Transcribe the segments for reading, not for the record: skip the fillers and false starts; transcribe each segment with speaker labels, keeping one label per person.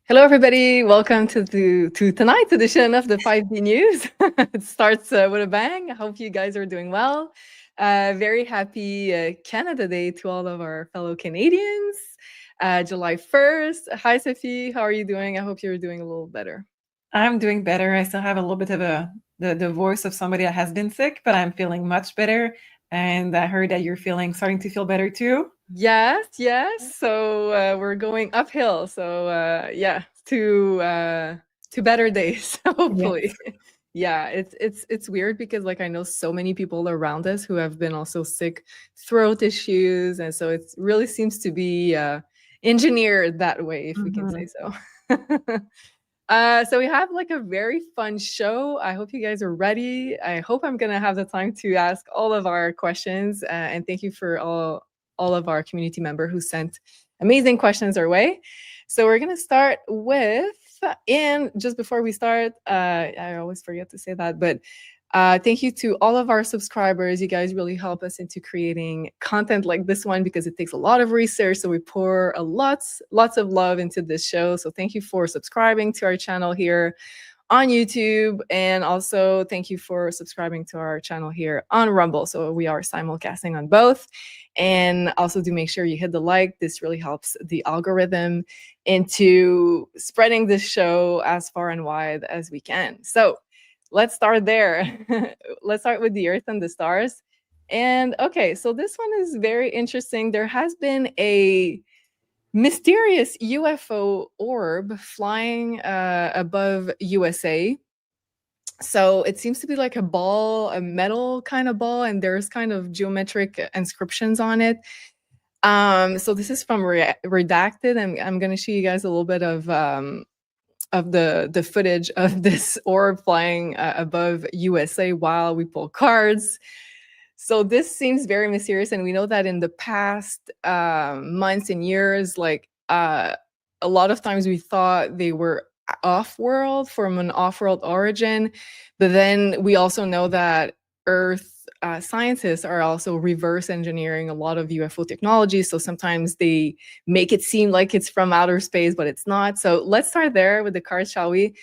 Speaker 1: Hello, everybody. Welcome to tonight's edition of the 5D News. It starts with a bang. I hope you guys are doing well. Very happy Canada Day to all of our fellow Canadians. July 1st. Hi, Sophie. How are you doing? I hope you're doing a little better.
Speaker 2: I'm doing better. I still have a little bit of the voice of somebody that has been sick, but I'm feeling much better. And I heard that you're starting to feel better too.
Speaker 1: Yes. So we're going uphill. So yeah, to better days, hopefully.
Speaker 2: Yes.
Speaker 1: Yeah, it's weird because like I know so many people around us who have been also sick, throat issues, and so it really seems to be engineered that way, if we can say
Speaker 2: Mhm.
Speaker 1: so. So we have like a very fun show. I hope you guys are ready. I hope I'm gonna have the time to ask all of our questions, and thank you for all of our community member who sent amazing questions our way. So we're gonna start with, and just before we start, I always forget to say that, but thank you to all of our subscribers. You guys really help us into creating content like this one because it takes a lot of research. So we pour lots of love into this show. So thank you for subscribing to our channel here on YouTube, and also thank you for subscribing to our channel here on Rumble. So we are simulcasting on both, and also do make sure you hit the like. This really helps the algorithm into spreading this show as far and wide as we can. So let's start there. Let's start with the Earth and the stars. And okay, so this one is very interesting. There has been a mysterious UFO orb flying above USA. So it seems to be like a ball, a metal kind of ball, and there's kind of geometric inscriptions on it. So this is from Redacted, and I'm going to show you guys a little bit of the footage of this orb flying above USA while we pull cards. So this seems very mysterious, and we know that in the past months and years, like a lot of times we thought they were off-world, from an off-world origin, but then we also know that Earth scientists are also reverse engineering a lot of UFO technology. So sometimes they make it seem like it's from outer space, but it's not. So let's start there with the cards, shall we?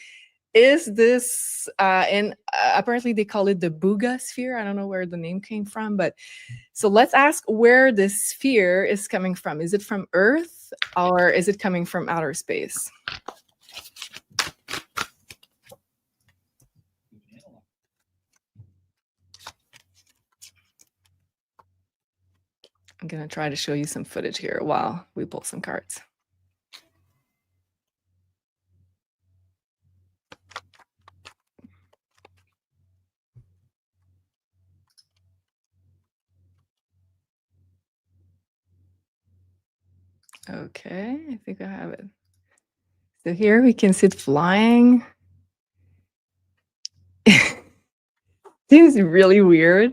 Speaker 1: Is this and apparently they call it the Booga sphere. I don't know where the name came from, but so let's ask where this sphere is coming from. Is it from Earth or is it coming from outer space? I'm gonna try to show you some footage here while we pull some cards. Okay, I think I have it. So here we can see it flying. Seems really weird.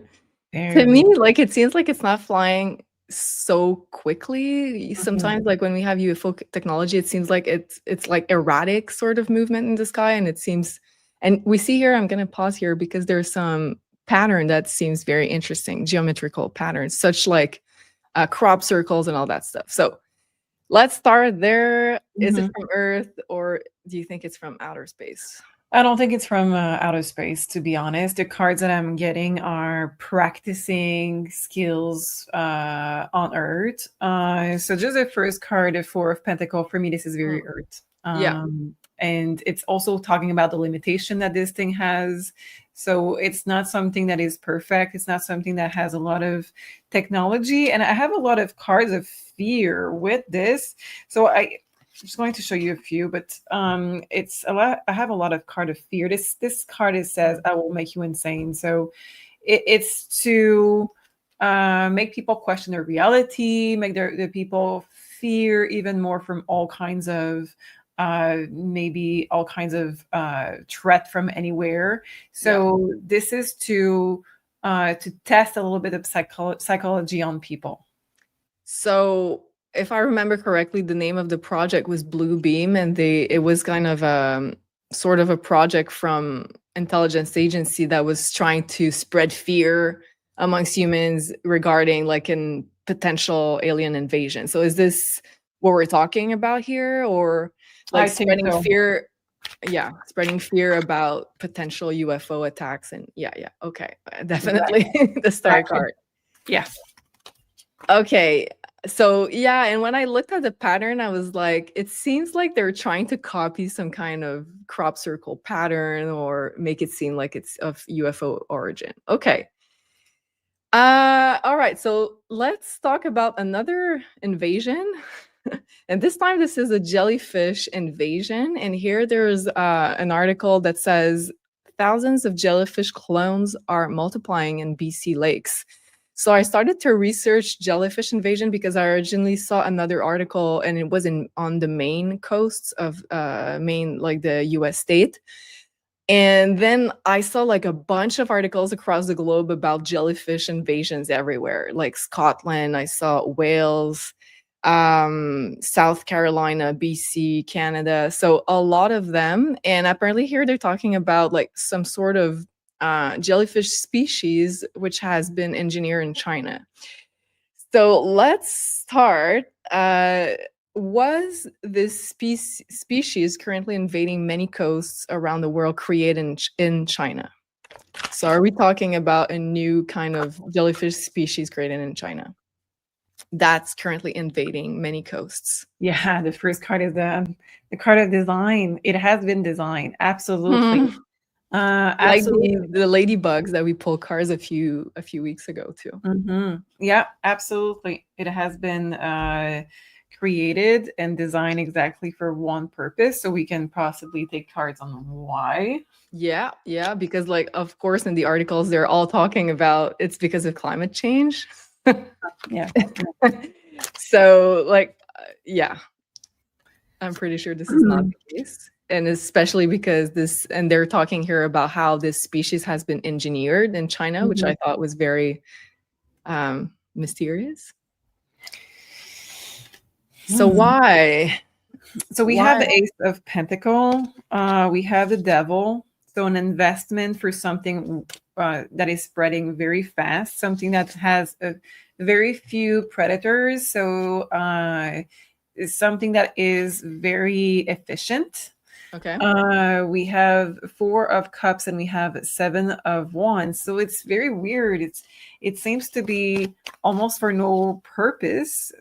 Speaker 1: To me, like it seems like it's not flying so quickly. Sometimes, like when we have UFO technology, it seems like it's like erratic sort of movement in the sky, and it seems, and we see here. I'm gonna pause here because there's some pattern that seems very interesting, geometrical patterns, such like crop circles and all that stuff. So let's start there. Is it from Earth or do you think it's from outer space?
Speaker 2: I don't think it's from outer space, to be honest. The cards that I'm getting are practicing skills on Earth. So just the first card, the Four of Pentacles, for me, this is very Earth.
Speaker 1: Yeah.
Speaker 2: And it's also talking about the limitation that this thing has. So it's not something that is perfect. It's not something that has a lot of technology. And I have a lot of cards of fear with this. So I'm just going to show you a few, but it's a lot. I have a lot of card of fear. This card says, "I will make you insane." So it's to make people question their reality, make the people fear even more from all kinds of maybe all kinds of threat from anywhere. So this is to test a little bit of psychology on people.
Speaker 1: So if I remember correctly, the name of the project was Blue Beam, and it was kind of sort of a project from intelligence agency that was trying to spread fear amongst humans regarding like an potential alien invasion. So is this what we're talking about here, or like
Speaker 2: I think
Speaker 1: spreading
Speaker 2: so.
Speaker 1: fear? Yeah, spreading fear about potential UFO attacks. And yeah, okay, definitely the star
Speaker 2: Exactly.
Speaker 1: card.
Speaker 2: Yeah.
Speaker 1: Okay. So yeah, and when I looked at the pattern, I was like, it seems like they're trying to copy some kind of crop circle pattern or make it seem like it's of UFO origin. Okay. All right. So let's talk about another invasion. And this time this is a jellyfish invasion. And here there's an article that says thousands of jellyfish clones are multiplying in BC lakes. So I started to research jellyfish invasion because I originally saw another article and it was on the Maine coasts of Maine, like the US state. And then I saw like a bunch of articles across the globe about jellyfish invasions everywhere, like Scotland, I saw Wales, South Carolina, BC, Canada. So a lot of them. And apparently here they're talking about like some sort of jellyfish species which has been engineered in China. So let's start. Was this species currently invading many coasts around the world created in China? So are we talking about a new kind of jellyfish species created in China that's currently invading many coasts?
Speaker 2: Yeah, the first card is the card of design. It has been designed. Absolutely.
Speaker 1: Like
Speaker 2: Absolutely.
Speaker 1: the ladybugs that we pulled cards a few weeks ago too.
Speaker 2: Yeah, absolutely. It has been created and designed exactly for one purpose. So we can possibly take cards on why.
Speaker 1: Yeah, because like of course in the articles they're all talking about it's because of climate change.
Speaker 2: Yeah.
Speaker 1: So like yeah, I'm pretty sure this is not the case. And especially because they're talking here about how this species has been engineered in China, which I thought was very mysterious. So why?
Speaker 2: So we have the Ace of Pentacle. We have the Devil. So an investment for something that is spreading very fast, something that has very few predators. So it's something that is very efficient.
Speaker 1: Okay.
Speaker 2: We have 4 of Cups and we have 7 of Wands. So it's very weird. It seems to be almost for no purpose,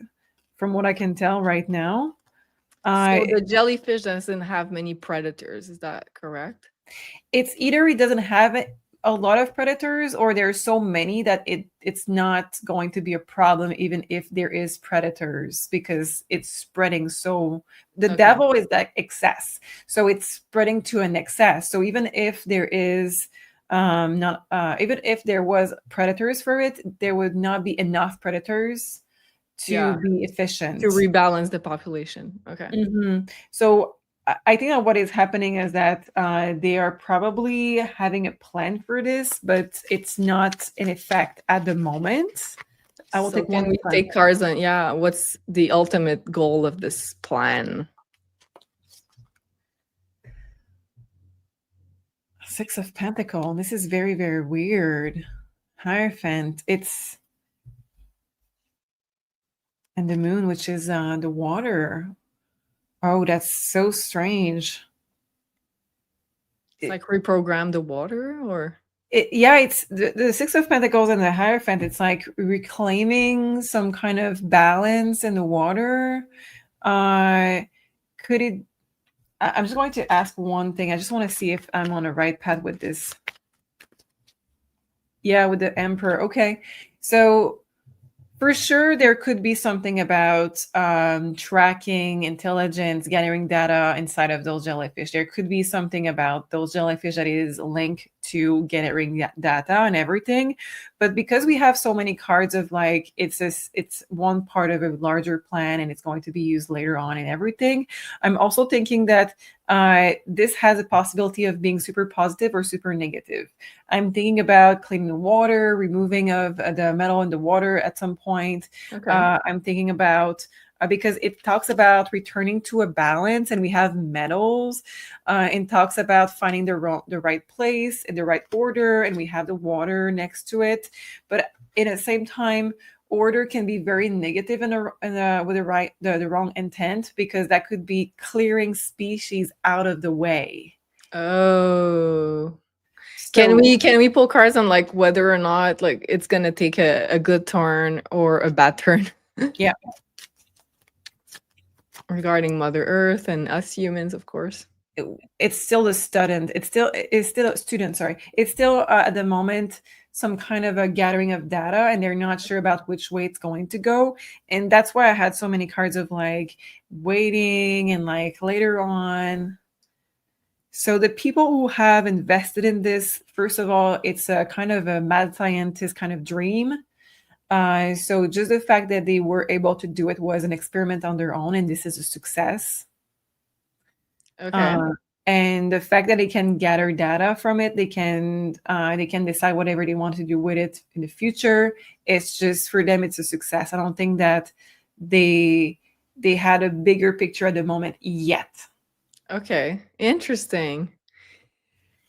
Speaker 2: from what I can tell right now.
Speaker 1: So the jellyfish doesn't have many predators, is that correct?
Speaker 2: It's either it doesn't have a lot of predators, or there's so many that it's not going to be a problem even if there is predators, because it's spreading. So the Devil is that excess, so it's spreading to an excess. So even if there is not even if there was predators for it, there would not be enough predators to be efficient,
Speaker 1: to rebalance the population. Okay.
Speaker 2: So I think that what is happening is that they are probably having a plan for this, but it's not in effect at the moment. I will
Speaker 1: So
Speaker 2: take one.
Speaker 1: can we take cards on, what's the ultimate goal of this plan?
Speaker 2: 6 of Pentacles. This is very, very weird. Hierophant. It's and the Moon, which is the water. Oh, that's so strange.
Speaker 1: It's like reprogram the water, or
Speaker 2: it's the 6 of Pentacles and the Hierophant. It's like reclaiming some kind of balance in the water. Could it? I'm just going to ask one thing. I just want to see if I'm on the right path with this. Yeah, with the Emperor. Okay, so for sure, there could be something about tracking, intelligence, gathering data inside of those jellyfish. There could be something about those jellyfish that is linked to gathering data and everything. But because we have so many cards of like, it's one part of a larger plan and it's going to be used later on and everything, I'm also thinking that this has a possibility of being super positive or super negative. I'm thinking about cleaning the water, removing of the metal in the water at some point.
Speaker 1: okay.
Speaker 2: I'm thinking about because it talks about returning to a balance, and we have metals. It talks about finding the right place in the right order, and we have the water next to it. But at the same time, order can be very negative with the wrong intent, because that could be clearing species out of the way.
Speaker 1: Oh.
Speaker 2: So
Speaker 1: Can we pull cards on like whether or not like it's gonna take a good turn or a bad turn?
Speaker 2: yeah,
Speaker 1: Regarding Mother Earth and us humans, of course.
Speaker 2: it's still a student. It's still a student. Sorry, it's still at the moment some kind of a gathering of data, and they're not sure about which way it's going to go. And that's why I had so many cards of like waiting and like later on. So the people who have invested in this, first of all, it's a kind of a mad scientist kind of dream. So just the fact that they were able to do it was an experiment on their own, and this is a success.
Speaker 1: Okay.
Speaker 2: And the fact that they can gather data from it, they can decide whatever they want to do with it in the future. It's just for them, it's a success. I don't think that they had a bigger picture at the moment yet.
Speaker 1: Okay. Interesting.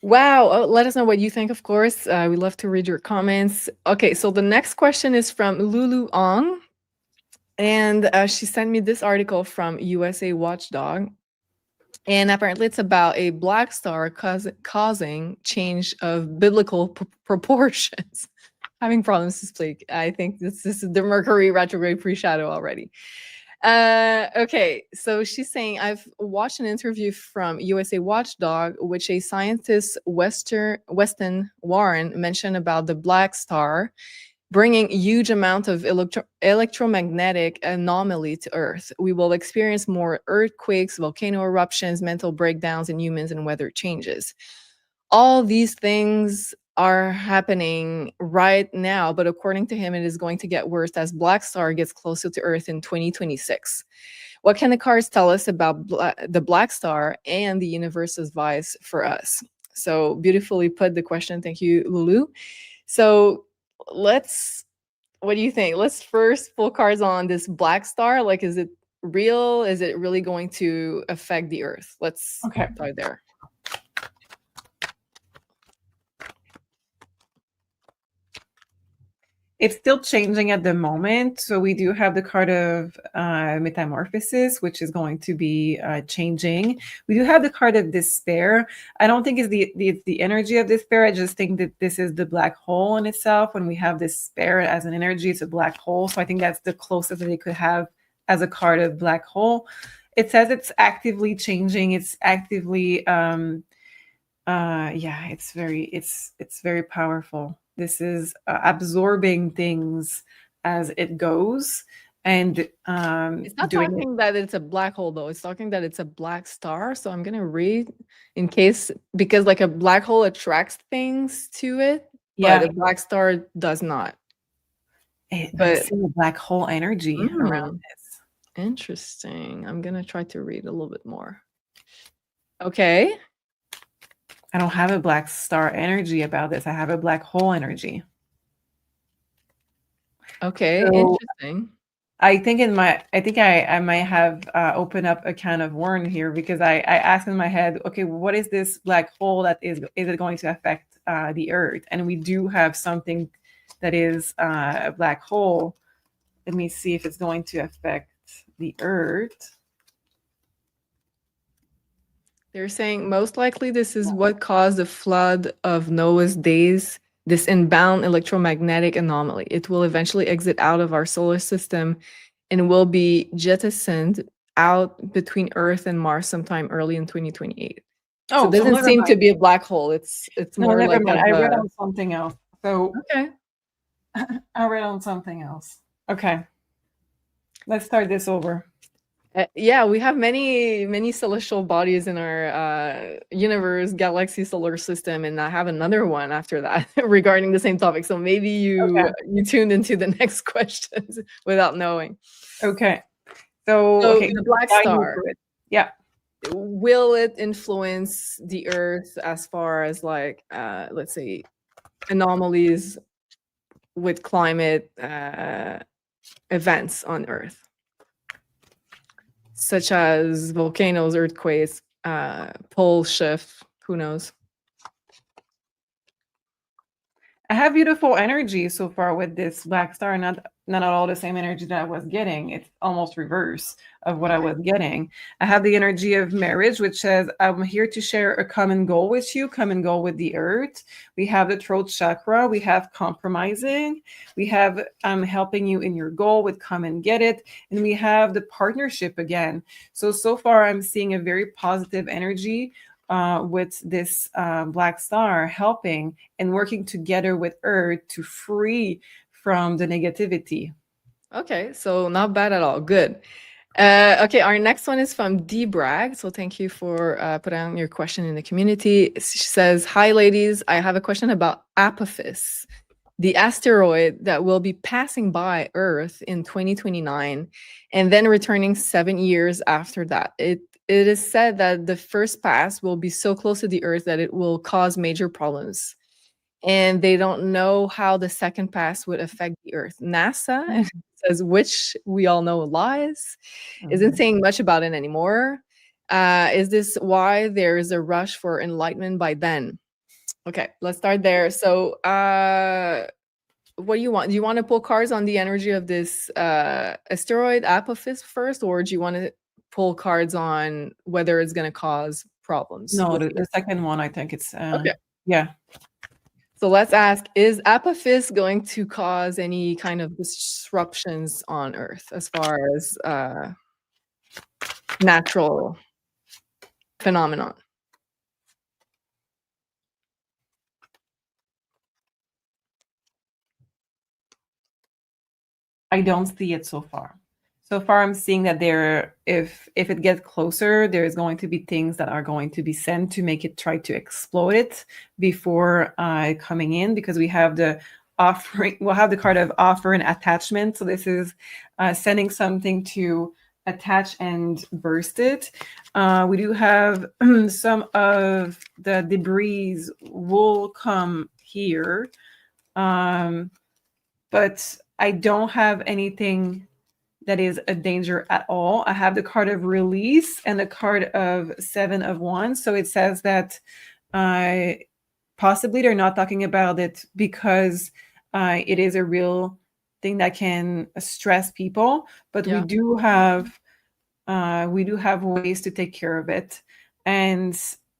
Speaker 1: Wow. Let us know what you think, of course. We love to read your comments. Okay, so the next question is from Lulu Ong. And she sent me this article from USA Watchdog. And apparently it's about a black star causing change of biblical proportions. Having problems to speak. I think this is the Mercury retrograde pre-shadow already. Okay, so she's saying, I've watched an interview from USA Watchdog, which a scientist Weston Warren mentioned about the black star bringing huge amount of electromagnetic anomaly to Earth. We will experience more earthquakes, volcano eruptions, mental breakdowns in humans, and weather changes. All these things are happening right now, but according to him, it is going to get worse as Black Star gets closer to Earth in 2026. What can the cards tell us about the Black Star and the universe's advice for us? So beautifully put the question. Thank you, Lulu. So what do you think? Let's first pull cards on this Black Star. Like, is it real? Is it really going to affect the Earth? Let's start there.
Speaker 2: It's still changing at the moment. So we do have the card of metamorphosis, which is going to be changing. We do have the card of despair. I don't think it's the energy of despair. I just think that this is the black hole in itself. When we have despair as an energy, it's a black hole. So I think that's the closest that they could have as a card of black hole. It says it's actively changing. It's actively, it's very powerful. This is absorbing things as it goes, and
Speaker 1: it's not talking that it's a black hole though. It's talking that it's a black star. So I'm gonna read in case, because like a black hole attracts things to it, but a black star does not.
Speaker 2: But I see a black hole energy around this.
Speaker 1: Interesting. I'm gonna try to read a little bit more. Okay.
Speaker 2: I don't have a black star energy about this. I have a black hole energy.
Speaker 1: Okay, so interesting.
Speaker 2: I think I might have opened up a can of worms here, because I asked in my head, okay, what is this black hole that is it going to affect the Earth? And we do have something that is a black hole. Let me see if it's going to affect the Earth.
Speaker 1: They're saying most likely this is what caused the flood of Noah's days, this inbound electromagnetic anomaly. It will eventually exit out of our solar system and will be jettisoned out between Earth and Mars sometime early in 2028. So it doesn't seem to be a black hole. It's more like
Speaker 2: I read on something else. So
Speaker 1: okay.
Speaker 2: I read on something else. Okay. Let's start this over.
Speaker 1: Yeah, we have many celestial bodies in our universe, galaxy, solar system, and I have another one after that regarding the same topic. So maybe you tuned into the next questions without knowing.
Speaker 2: Okay. So
Speaker 1: the black star.
Speaker 2: Yeah.
Speaker 1: Will it influence the Earth as far as like let's say anomalies with climate events on Earth? Such as volcanoes, earthquakes, pole shift, who knows?
Speaker 2: I have beautiful energy so far with this black star, not not at all the same energy that I was getting. It's almost reverse of what I was getting. I have the energy of marriage, which says, I'm here to share a common goal with you, common goal with the earth. We have the throat chakra. We have compromising. We have helping you in your goal with come and get it. And we have the partnership again. So far, I'm seeing a very positive energy with this black star helping and working together with earth to free from the negativity.
Speaker 1: Okay, so not bad at all. Good. Okay, our next one is from D Bragg. So thank you for putting your question in the community. She says, "Hi, ladies. I have a question about Apophis, the asteroid that will be passing by Earth in 2029 and then returning 7 years after that. It is said that the first pass will be so close to the Earth that it will cause major problems. And they don't know how the second pass would affect the Earth. NASA says, which we all know lies, isn't saying much about it anymore. Is this why there is a rush for enlightenment by then?" Okay, let's start there. So, what do you want? Do you want to pull cards on the energy of this asteroid Apophis first, or do you want to pull cards on whether it's going to cause problems?
Speaker 2: No, the second one, I think it's
Speaker 1: Okay.
Speaker 2: yeah.
Speaker 1: So let's ask, is Apophis going to cause any kind of disruptions on Earth as far as natural phenomenon?
Speaker 2: I don't see it so far. So far, I'm seeing that if it gets closer, there's going to be things that are going to be sent to make it try to explode it before coming in, because we have the offering. We'll have the card of offer and attachment. So this is sending something to attach and burst it. We do have some of the debris will come here, but I don't have anything that is a danger at all. I have the card of release and the card of 7 of Wands. So it says that possibly they're not talking about it because it is a real thing that can stress people, but
Speaker 1: Yeah.
Speaker 2: we do have ways to take care of it. And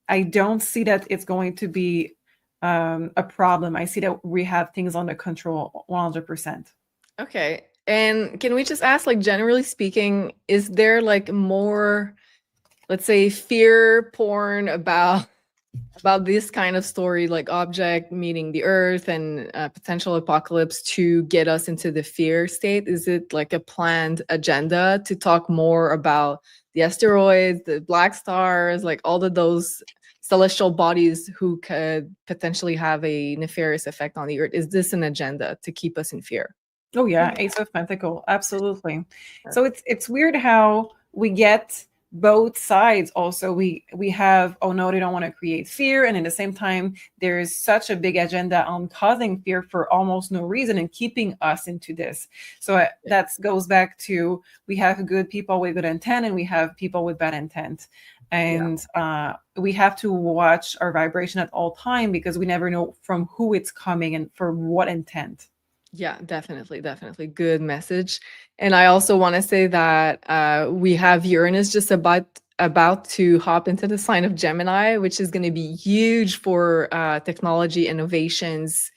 Speaker 2: I don't see that it's going to be a problem. I see that we have things under control 100%.
Speaker 1: Okay. And can we just ask, like, generally speaking, is there like more, let's say, fear porn about this kind of story, like object meeting the Earth and potential apocalypse to get us into the fear state? Is it like a planned agenda to talk more about the asteroids, the black stars, like all of those celestial bodies who could potentially have a nefarious effect on the Earth? Is this an agenda to keep us in fear?
Speaker 2: Oh yeah, Ace of Pentacle, absolutely. So it's weird how we get both sides. Also, we have, oh no, they don't want to create fear, and at the same time, there is such a big agenda on causing fear for almost no reason and keeping us into this. So that goes back to, we have good people with good intent, and we have people with bad intent, and we have to watch our vibration at all time, because we never know from who it's coming and for what intent.
Speaker 1: Yeah, definitely, definitely. Good message. And I also want to say that we have Uranus just about to hop into the sign of Gemini, which is going to be huge for technology innovations,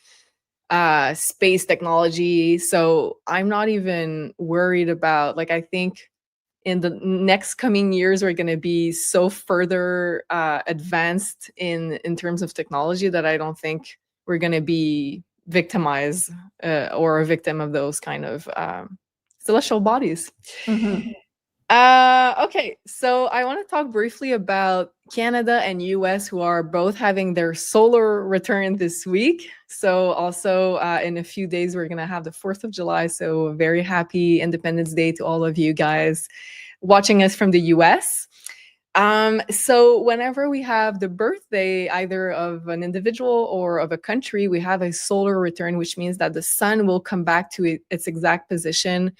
Speaker 1: space technology. So I'm not even worried about, like, I think in the next coming years, we're going to be so further advanced in terms of technology that I don't think we're going to be victimized or a victim of those kind of celestial bodies.
Speaker 2: Mm-hmm.
Speaker 1: Okay, so I want to talk briefly about Canada and US, who are both having their solar return this week. So also in a few days, we're going to have the 4th of July. So very happy Independence Day to all of you guys watching us from the US. So whenever we have the birthday either of an individual or of a country, we have a solar return, which means that the sun will come back to its exact position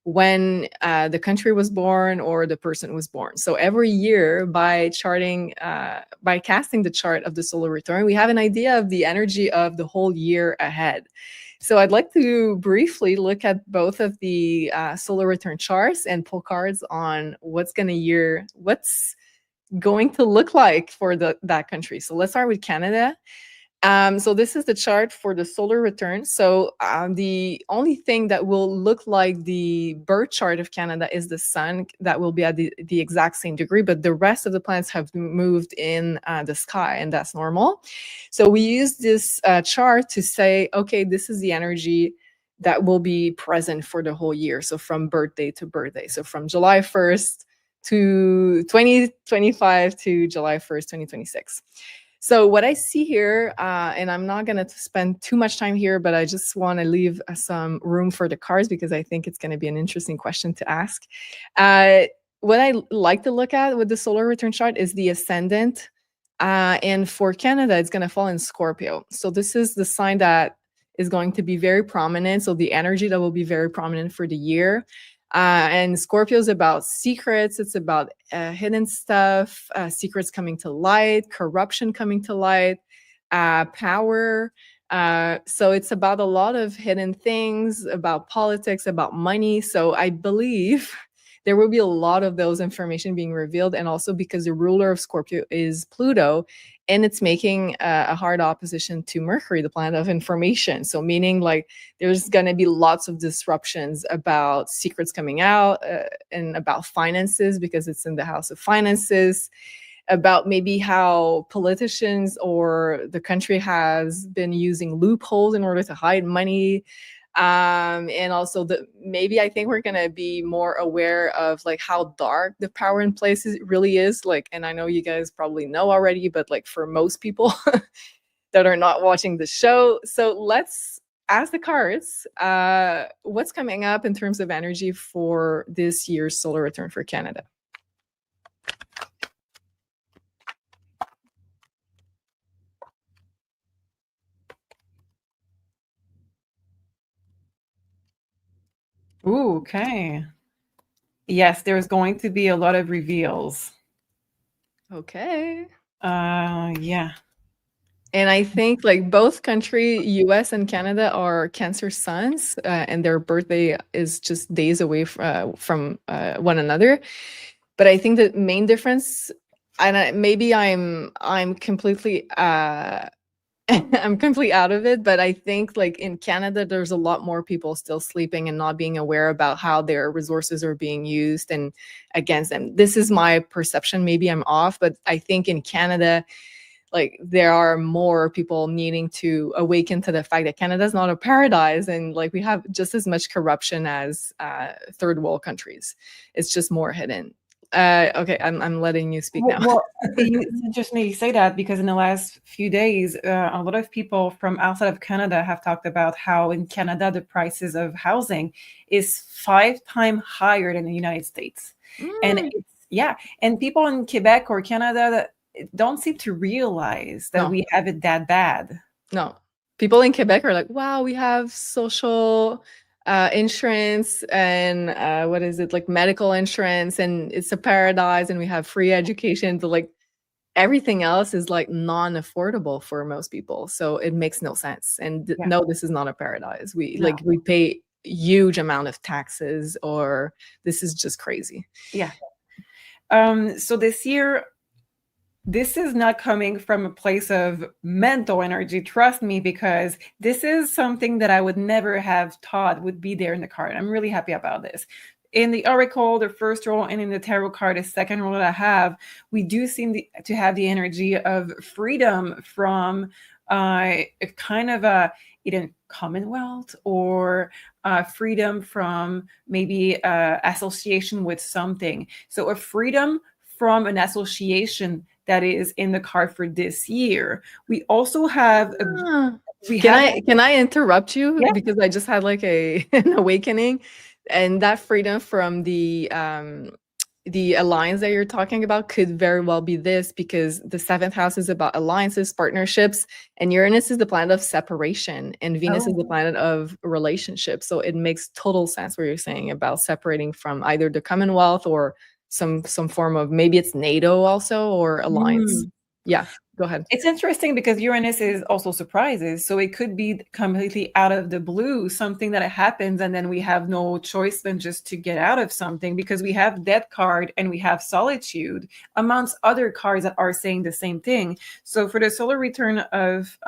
Speaker 1: when the country was born or the person was born. So every year, by casting the chart of the solar return, we have an idea of the energy of the whole year ahead. So I'd like to briefly look at both of the solar return charts and pull cards on what's going to look like for that country. So let's start with Canada. So this is the chart for the solar return. So the only thing that will look like the birth chart of Canada is the sun. That will be at the exact same degree, but the rest of the planets have moved in the sky, and that's normal. So we use this chart to say, okay, this is the energy that will be present for the whole year. So from birthday to birthday. So from July 1st to 2025 to July 1st, 2026. So what I see here, and I'm not going to spend too much time here, but I just want to leave some room for the cards because I think it's going to be an interesting question to ask. What I like to look at with the solar return chart is the ascendant. And for Canada, it's going to fall in Scorpio. So this is the sign that is going to be very prominent. So the energy that will be very prominent for the year. And Scorpio is about secrets. It's about hidden stuff, secrets coming to light, corruption coming to light, power. So it's about a lot of hidden things, about politics, about money. So I believe there will be a lot of those information being revealed. And also because the ruler of Scorpio is Pluto, and it's making a hard opposition to Mercury, the planet of information. So meaning like there's going to be lots of disruptions about secrets coming out and about finances because it's in the house of finances, about maybe how politicians or the country has been using loopholes in order to hide money. And also maybe I think we're going to be more aware of like how dark the power in places really is. Like, and I know you guys probably know already, but like for most people that are not watching the show. So let's ask the cards, what's coming up in terms of energy for this year's solar return for Canada?
Speaker 2: Ooh, okay. Yes, there's going to be a lot of reveals.
Speaker 1: Okay.
Speaker 2: Yeah.
Speaker 1: And I think like both country, US and Canada, are Cancer suns, and their birthday is just days away from one another. But I think the main difference, and maybe I'm completely I'm completely out of it, but I think like in Canada, there's a lot more people still sleeping and not being aware about how their resources are being used and against them. This is my perception. Maybe I'm off, but I think in Canada, like there are more people needing to awaken to the fact that Canada is not a paradise, and like we have just as much corruption as third world countries. It's just more hidden. Okay, I'm letting you speak now.
Speaker 2: Well, it's interesting you say that because in the last few days, a lot of people from outside of Canada have talked about how in Canada the prices of housing is 5 times higher than the United States, and and people in Quebec or Canada that don't seem to realize that we have it that bad.
Speaker 1: No, people in Quebec are like, wow, we have social insurance and what is it, like medical insurance, and it's a paradise, and we have free education. But like everything else is like non-affordable for most people, so it makes no sense. And no, this is not a paradise. We pay huge amount of taxes, or this is just crazy.
Speaker 2: Yeah. So this year, this is not coming from a place of mental energy, trust me, because this is something that I would never have thought would be there in the card. I'm really happy about this. In the oracle, the first roll, and in the tarot card, the second roll that I have, we do seem to have the energy of freedom from a kind of a either commonwealth or freedom from maybe association with something. So a freedom from an association that is in the card for this year. We also have
Speaker 1: can I interrupt you?
Speaker 2: Yeah.
Speaker 1: Because I just had like an awakening, and that freedom from the alliance that you're talking about could very well be this, because the 7th house is about alliances, partnerships, and Uranus is the planet of separation, and Venus is the planet of relationships. So it makes total sense what you're saying about separating from either the Commonwealth or some form of, maybe it's NATO also, or alliance. Yeah. Go ahead.
Speaker 2: It's interesting because Uranus is also surprises. So it could be completely out of the blue, something that happens, and then we have no choice than just to get out of something, because we have Death card and we have Solitude, amongst other cards that are saying the same thing. So for the solar return of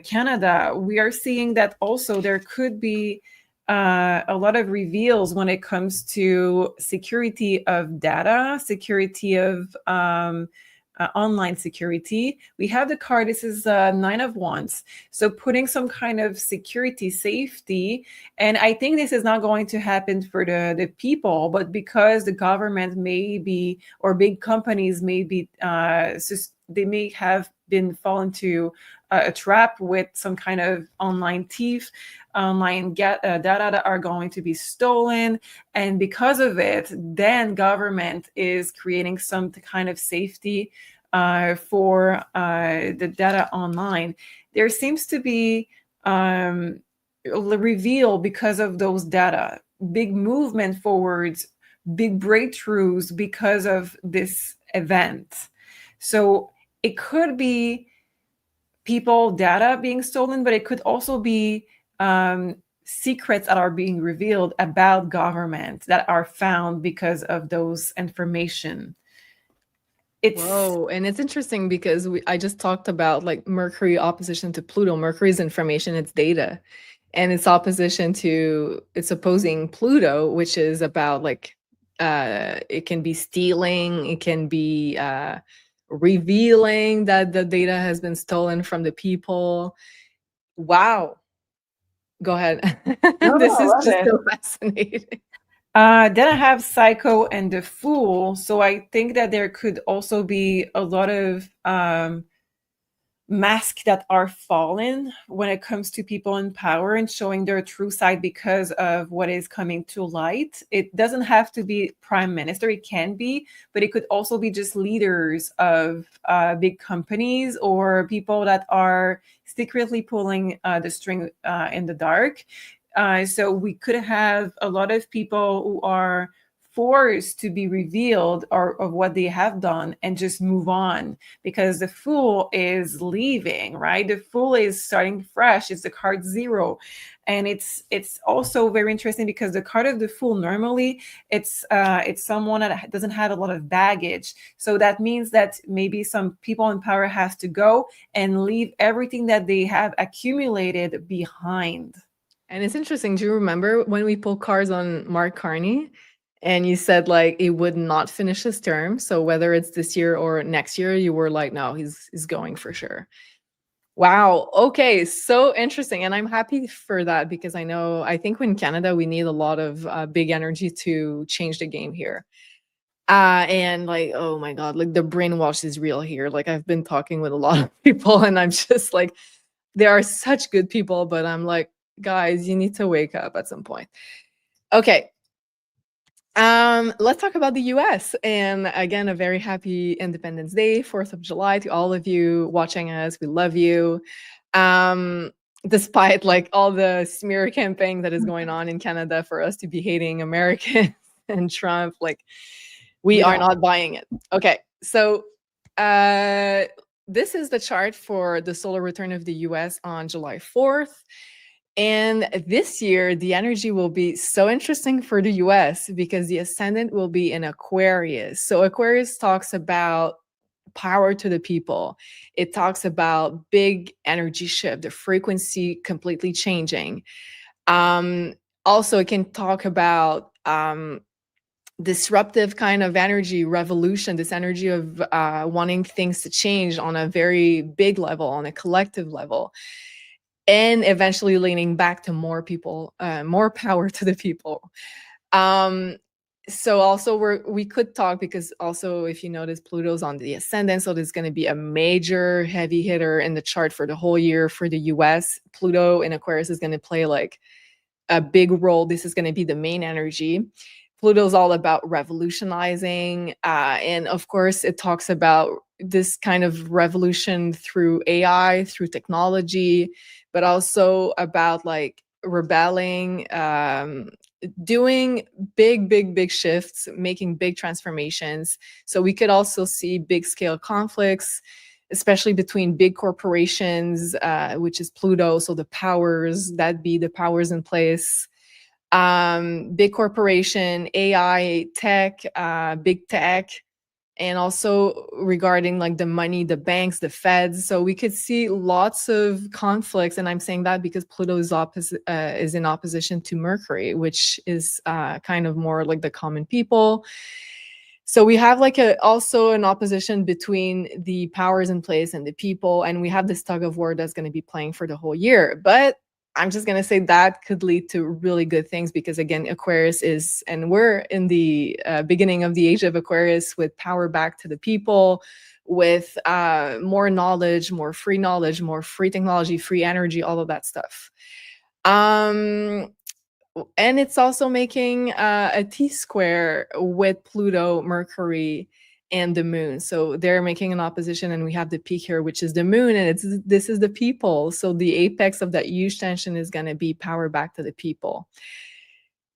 Speaker 2: Canada, we are seeing that also there could be a lot of reveals when it comes to security of data, security of online security. We have the card, this is Nine of Wands. So putting some kind of security, safety. And I think this is not going to happen for the people, but because the government may be, or big companies may be, they may have been fallen to a trap with some kind of online thief, online data that are going to be stolen. And because of it, then government is creating some kind of safety for the data online. There seems to be reveal because of those data, big movement forwards, big breakthroughs because of this event. So it could be people data being stolen, but it could also be secrets that are being revealed about government that are found because of those information.
Speaker 1: Whoa, and it's interesting because I just talked about like Mercury opposition to Pluto. Mercury's information, it's data, and it's opposing Pluto, which is about like it can be stealing, it can be revealing that the data has been stolen from the people. Wow. Go ahead.
Speaker 2: No,
Speaker 1: This
Speaker 2: I
Speaker 1: is
Speaker 2: love
Speaker 1: just
Speaker 2: it.
Speaker 1: so fascinating.
Speaker 2: Then I have Psycho and the Fool. So I think that there could also be a lot of masks that are fallen when it comes to people in power and showing their true side because of what is coming to light. It doesn't have to be prime minister, it can be, but it could also be just leaders of big companies or people that are secretly pulling the string in the dark. So we could have a lot of people who are forced to be revealed or of what they have done and just move on, because the Fool is leaving, right? The Fool is starting fresh. It's the card 0. And it's also very interesting because the card of the Fool, normally it's someone that doesn't have a lot of baggage. So that means that maybe some people in power have to go and leave everything that they have accumulated behind.
Speaker 1: And it's interesting. Do you remember when we pulled cards on Mark Carney and you said like it would not finish his term? So whether it's this year or next year, you were like, no, he's going for sure. Wow. Okay. So interesting. And I'm happy for that because I think in Canada, we need a lot of big energy to change the game here. And like, oh my God, like the brainwash is real here. Like I've been talking with a lot of people and I'm just like, there are such good people, but I'm like, guys, you need to wake up at some point. Okay. Let's talk about the US. And again, a very happy Independence Day, 4th of July to all of you watching us. We love you. Despite like all the smear campaign that is going on in Canada for us to be hating Americans and Trump, like we are not buying it. Okay. So this is the chart for the solar return of the US on July 4th. And this year, the energy will be so interesting for the US because the ascendant will be in Aquarius. So Aquarius talks about power to the people. It talks about big energy shift, the frequency completely changing. Also, it can talk about disruptive kind of energy, revolution, this energy of wanting things to change on a very big level, on a collective level. And eventually leaning back to more people, more power to the people. So also we could talk because also if you notice Pluto's on the ascendant, so there's going to be a major heavy hitter in the chart for the whole year for the US. Pluto in Aquarius is going to play like a big role. This is going to be the main energy. Pluto's all about revolutionizing. And of course, it talks about this kind of revolution through AI, through technology, but also about like rebelling, doing big shifts, making big transformations. So we could also see big scale conflicts, especially between big corporations, which is Pluto. So the powers that be, the powers in place, big corporation, AI, tech, big tech, and also regarding like the money, the banks, the feds. So we could see lots of conflicts, and I'm saying that because Pluto is is in opposition to Mercury, which is kind of more like the common people. So we have like also an opposition between the powers in place and the people, and we have this tug of war that's going to be playing for the whole year. But I'm just going to say that could lead to really good things because, again, Aquarius is, and we're in the beginning of the age of Aquarius with power back to the people, with more knowledge, more free technology, free energy, all of that stuff. And it's also making a T-square with Pluto, Mercury, and the moon. So they're making an opposition, and we have the peak here, which is the moon, and this is the people. So the apex of that huge tension is going to be power back to the people.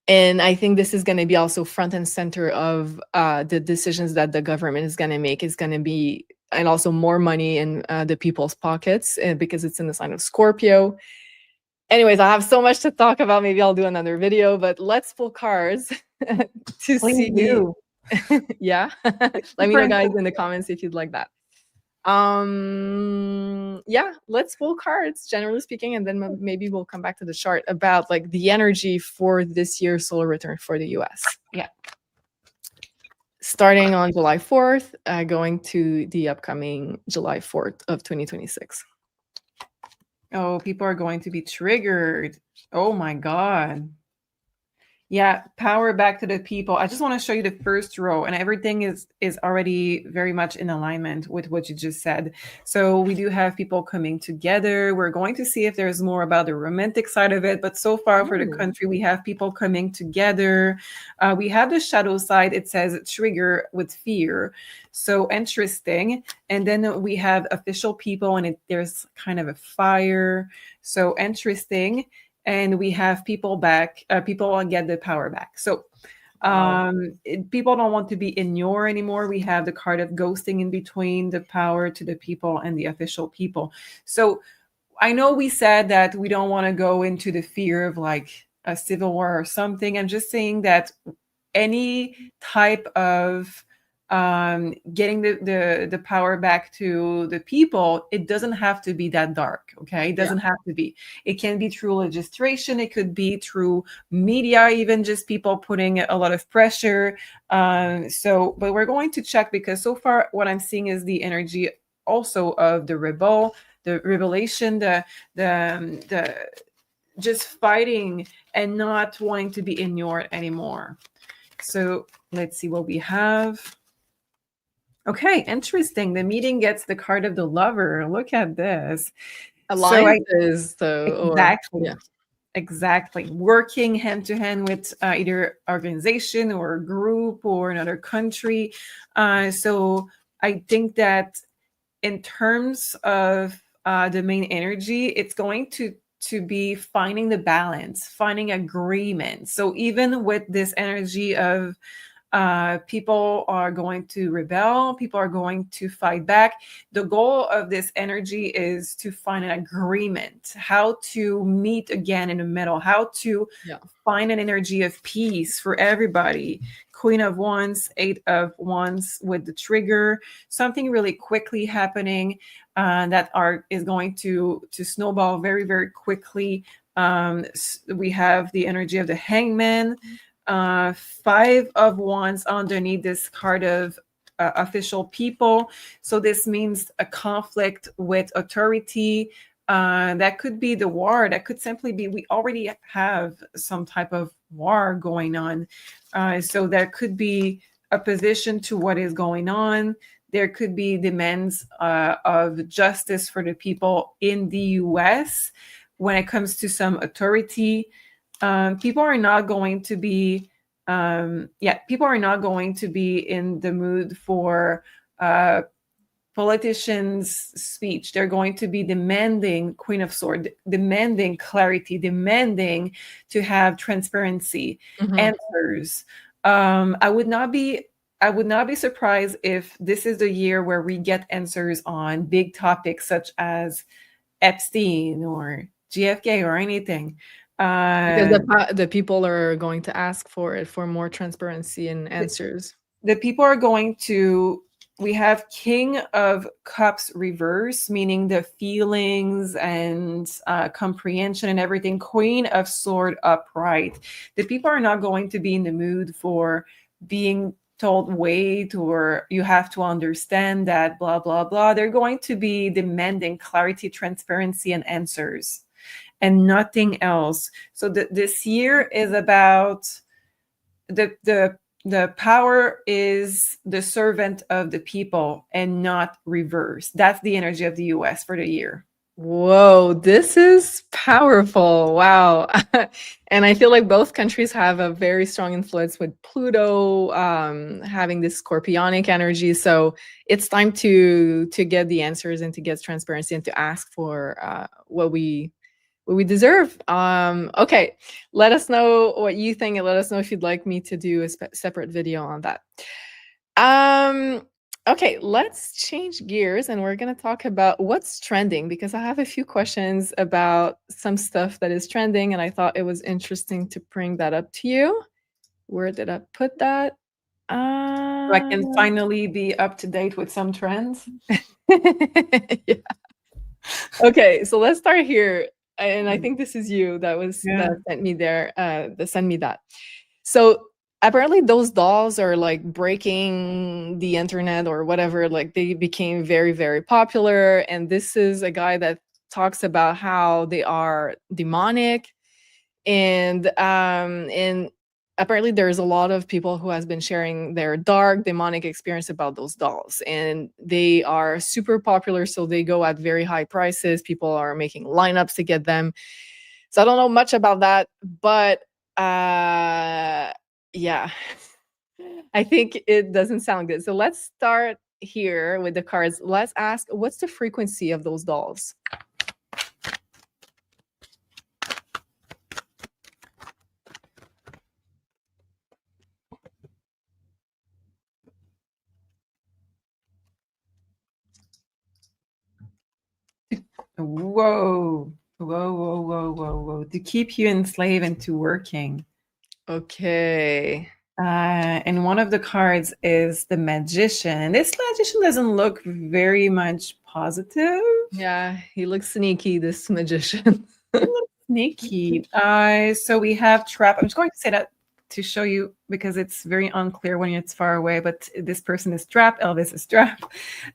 Speaker 1: And I think this is going to be also front and center of the decisions that the government is going to make. Is going to be, and also more money in the people's pockets because it's in the sign of Scorpio. Anyways, I have so much to talk about. Maybe I'll do another video, but let's pull cards to
Speaker 2: Please
Speaker 1: see.
Speaker 2: do.
Speaker 1: Yeah. Let me know, guys, in the comments if you'd like that. Yeah, let's pull cards, generally speaking, and then maybe we'll come back to the chart about like the energy for this year's solar return for the US.
Speaker 2: Yeah.
Speaker 1: Starting on July 4th, going to the upcoming July 4th of 2026.
Speaker 2: Oh, people are going to be triggered. Oh my God. Yeah, power back to the people. I just want to show you the first row, and everything is already very much in alignment with what you just said. So we do have people coming together. We're going to see if there's more about the romantic side of it, but so far for the country, we have people coming together. We have the shadow side. It says trigger with fear. So interesting. And then we have official people, and there's kind of a fire. So interesting. And we have people back, people get the power back. So people don't want to be in your anymore. We have the card of ghosting in between the power to the people and the official people. So I know we said that we don't want to go into the fear of like a civil war or something. I'm just saying that any type of getting the power back to the people, it doesn't have to be that dark. Okay, it doesn't have to be. It can be through legislation. It could be through media, even just people putting a lot of pressure. But we're going to check because so far what I'm seeing is the energy also of the rebel, the revelation, the just fighting and not wanting to be ignored anymore. So let's see what we have. Okay, interesting. The meeting gets the card of the lover. Look at this.
Speaker 1: Alliances,
Speaker 2: exactly. Exactly. Working hand to hand with either organization or a group or another country. So I think that in terms of the main energy, it's going to be finding the balance, finding agreement. So even with this energy of people are going to rebel, people are going to fight back. The goal of this energy is to find an agreement, how to meet again in the middle, how to find an energy of peace for everybody. Queen of Wands, Eight of Wands with the trigger, something really quickly happening that is going to snowball very, very quickly. We have the energy of the Hangman. Five of Wands underneath this card of official people. So this means a conflict with authority. That could be the war. That could simply be we already have some type of war going on. So there could be opposition to what is going on. There could be demands of justice for the people in the US when it comes to some authority. People are not going to be people are not going to be in the mood for politician's speech. They're going to be demanding, Queen of Swords, demanding clarity, demanding to have transparency, answers. I would not be surprised if this is the year where we get answers on big topics such as Epstein or GFK or anything.
Speaker 1: Because the people are going to ask for it, for more transparency and answers.
Speaker 2: The people are going to, we have King of Cups reverse, meaning the feelings and comprehension and everything. Queen of Sword upright. The people are not going to be in the mood for being told wait, or you have to understand that, blah, blah, blah. They're going to be demanding clarity, transparency, and answers, and nothing else. So this year is about the power is the servant of the people and not reverse. That's the energy of the US for the year.
Speaker 1: Whoa, this is powerful. Wow. And I feel like both countries have a very strong influence with Pluto having this scorpionic energy. So it's time to get the answers and to get transparency and to ask for what we deserve. Okay, let us know what you think, and let us know if you'd like me to do a separate video on that. Okay, let's change gears, and we're going to talk about what's trending, because I have a few questions about some stuff that is trending, and I thought it was interesting to bring that up to you. Where did I put that?
Speaker 2: So I can finally be up to date with some trends.
Speaker 1: Yeah. Okay, so let's start here. And I think this is you that sent me there, that sent me that. So apparently those dolls are like breaking the internet or whatever. Like they became very, very popular. And this is a guy that talks about how they are demonic, and apparently there's a lot of people who has been sharing their dark demonic experience about those dolls, and they are super popular, so they go at very high prices. People are making lineups to get them. So I don't know much about that, but yeah, I think it doesn't sound good. So let's start here with the cards. Let's ask, what's the frequency of those dolls?
Speaker 2: Whoa, whoa, whoa, whoa, whoa, whoa. To keep you enslaved into working.
Speaker 1: Okay.
Speaker 2: And one of the cards is the Magician. This Magician doesn't look very much positive.
Speaker 1: Yeah, he looks sneaky, this Magician.
Speaker 2: He looks sneaky. So we have Trap. I'm just going to say that to show you, because it's very unclear when it's far away, but this person is Trap, Elvis is Trap.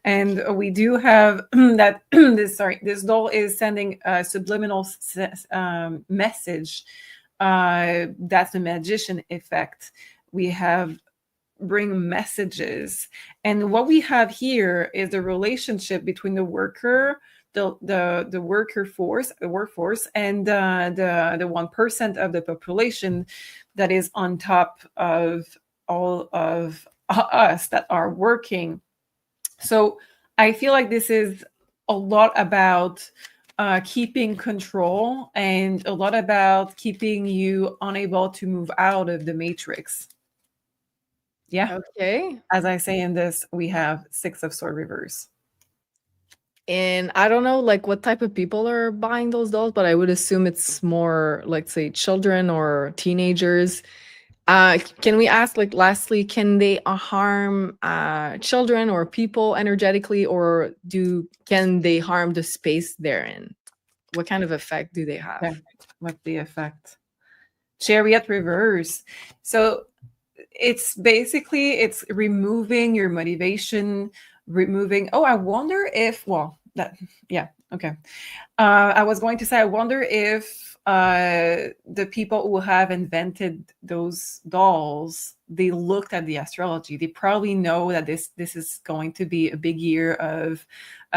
Speaker 2: And we do have that this doll is sending a subliminal message. That's the Magician effect. We have bring messages, and what we have here is the relationship between the worker, the workforce, and the 1% of the population that is on top of all of us that are working. So I feel like this is a lot about keeping control, and a lot about keeping you unable to move out of the matrix. Yeah.
Speaker 1: Okay.
Speaker 2: As I say in this, we have 6 of Sword reverse.
Speaker 1: And I don't know like what type of people are buying those dolls, but I would assume it's more like, say, children or teenagers. Can we ask, like, lastly, can they harm children or people energetically, or can they harm the space they're in? What kind of effect do they have?
Speaker 2: Okay. What's the effect? Chariot reverse. So it's basically, it's removing your motivation, removing, I wonder if, okay. I was going to say, I wonder if the people who have invented those dolls, they looked at the astrology. They probably know that this is going to be a big year of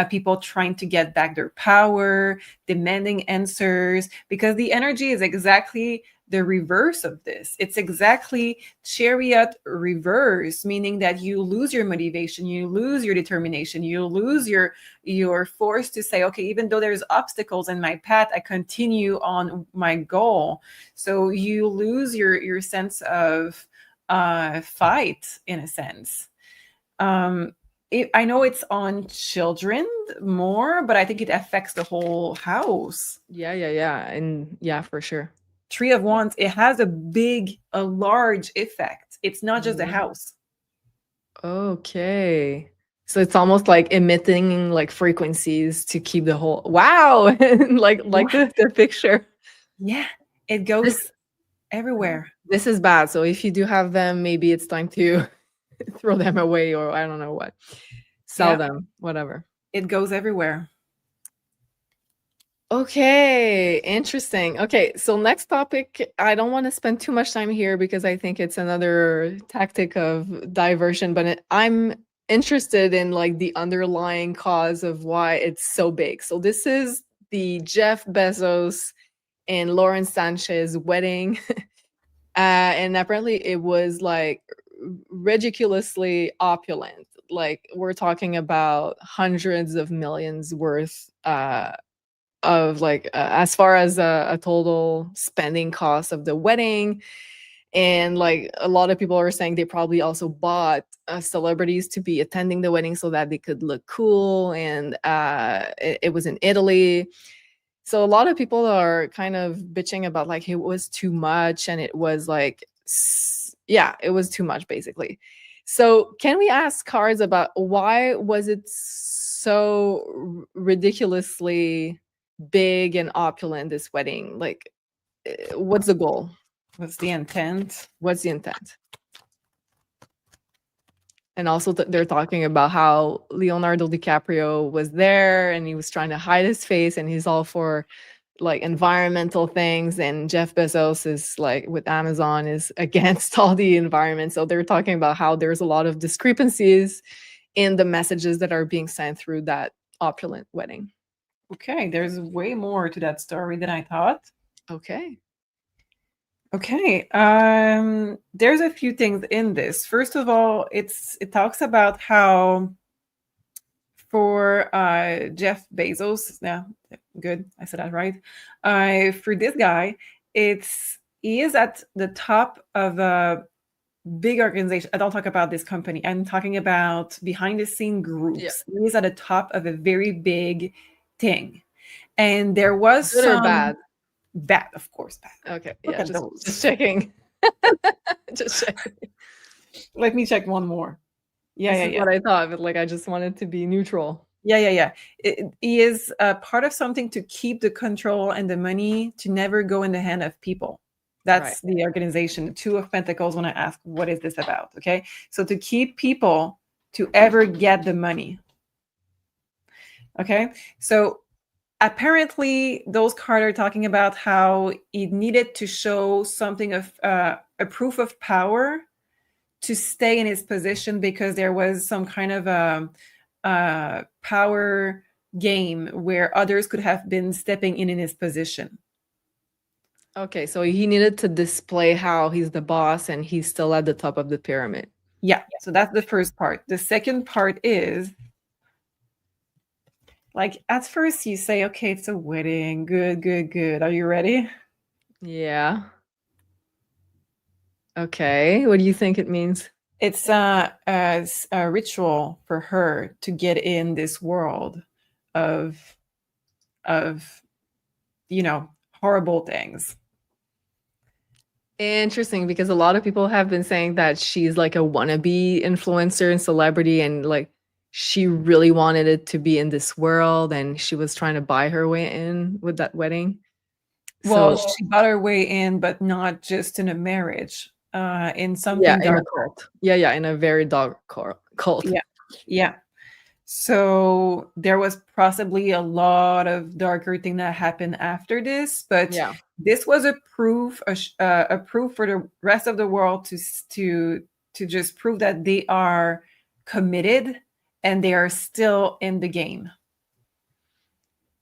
Speaker 2: people trying to get back their power, demanding answers, because the energy is exactly the reverse of this. It's exactly Chariot reverse, meaning that you lose your motivation, you lose your determination, you lose your force to say, okay, even though there's obstacles in my path, I continue on my goal. So you lose your sense of fight, in a sense. I know it's on children more, but I think it affects the whole house.
Speaker 1: Yeah. And yeah, for sure.
Speaker 2: Three of Wands, it has a large effect. It's not just a
Speaker 1: Mhm.
Speaker 2: house.
Speaker 1: Okay. So it's almost like emitting like frequencies to keep the whole wow, like the picture.
Speaker 2: Yeah, it goes
Speaker 1: This
Speaker 2: everywhere.
Speaker 1: this is bad. So if you do have them, maybe it's time to throw them away, or I don't know what. Sell
Speaker 2: Yeah,
Speaker 1: them, whatever.
Speaker 2: it goes everywhere.
Speaker 1: Okay, interesting. Okay, so next topic, I don't want to spend too much time here because I think it's another tactic of diversion, but I'm interested in like the underlying cause of why it's so big. So this is the Jeff Bezos and Lauren Sanchez wedding. And apparently it was like ridiculously opulent. Like we're talking about hundreds of millions worth of like as far as a total spending cost of the wedding. And like a lot of people are saying they probably also bought celebrities to be attending the wedding so that they could look cool. And it was in Italy. So a lot of people are kind of bitching about like it was too much, and it was like yeah, it was too much basically. So can we ask cards about why was it so ridiculously big and opulent, this wedding? Like what's the goal?
Speaker 2: What's the intent?
Speaker 1: What's the intent? And also they're talking about how Leonardo DiCaprio was there and he was trying to hide his face, and he's all for like environmental things, and Jeff Bezos is like with Amazon is against all the environment. So they're talking about how there's a lot of discrepancies in the messages that are being sent through that opulent wedding.
Speaker 2: Okay, there's way more to that story than I thought.
Speaker 1: Okay.
Speaker 2: Okay, there's a few things in this. First of all, it talks about how for Jeff Bezos, yeah, good, I said that right. For this guy, he is at the top of a big organization. I don't talk about this company. I'm talking about behind the scene groups.
Speaker 1: Yeah.
Speaker 2: He is at the top of a very big thing, and there was
Speaker 1: Good or
Speaker 2: some
Speaker 1: bad?
Speaker 2: bad, of course, bad.
Speaker 1: Okay.
Speaker 2: Look
Speaker 1: Yeah,
Speaker 2: at those.
Speaker 1: just checking. Just checking.
Speaker 2: Let me check one more.
Speaker 1: This is what I thought, but like I just wanted to be neutral.
Speaker 2: Yeah. He is part of something to keep the control and the money to never go in the hand of people. That's the organization. Two of Pentacles when I ask, what is this about? Okay. So to keep people to ever get the money. Okay. So apparently those cards are talking about how he needed to show something of a proof of power to stay in his position, because there was some kind of a power game where others could have been stepping in his position.
Speaker 1: Okay, so he needed to display how he's the boss and he's still at the top of the pyramid.
Speaker 2: Yeah, so that's the first part. The second part is, like, at first you say, okay, it's a wedding. Good. Are you ready?
Speaker 1: Yeah. Okay, what do you think it means?
Speaker 2: It's a ritual for her to get in this world of horrible things.
Speaker 1: Interesting, because a lot of people have been saying that she's like a wannabe influencer and celebrity, and like she really wanted it to be in this world, and she was trying to buy her way in with that wedding.
Speaker 2: Well,
Speaker 1: So
Speaker 2: she bought her way in, but not just in a marriage, in something
Speaker 1: yeah, in a
Speaker 2: dark.
Speaker 1: cult. Yeah, in a very dark cult.
Speaker 2: Yeah. So there was possibly a lot of darker thing that happened after this, but
Speaker 1: Yeah.
Speaker 2: this was a proof for the rest of the world to just prove that they are committed and they are still in the game.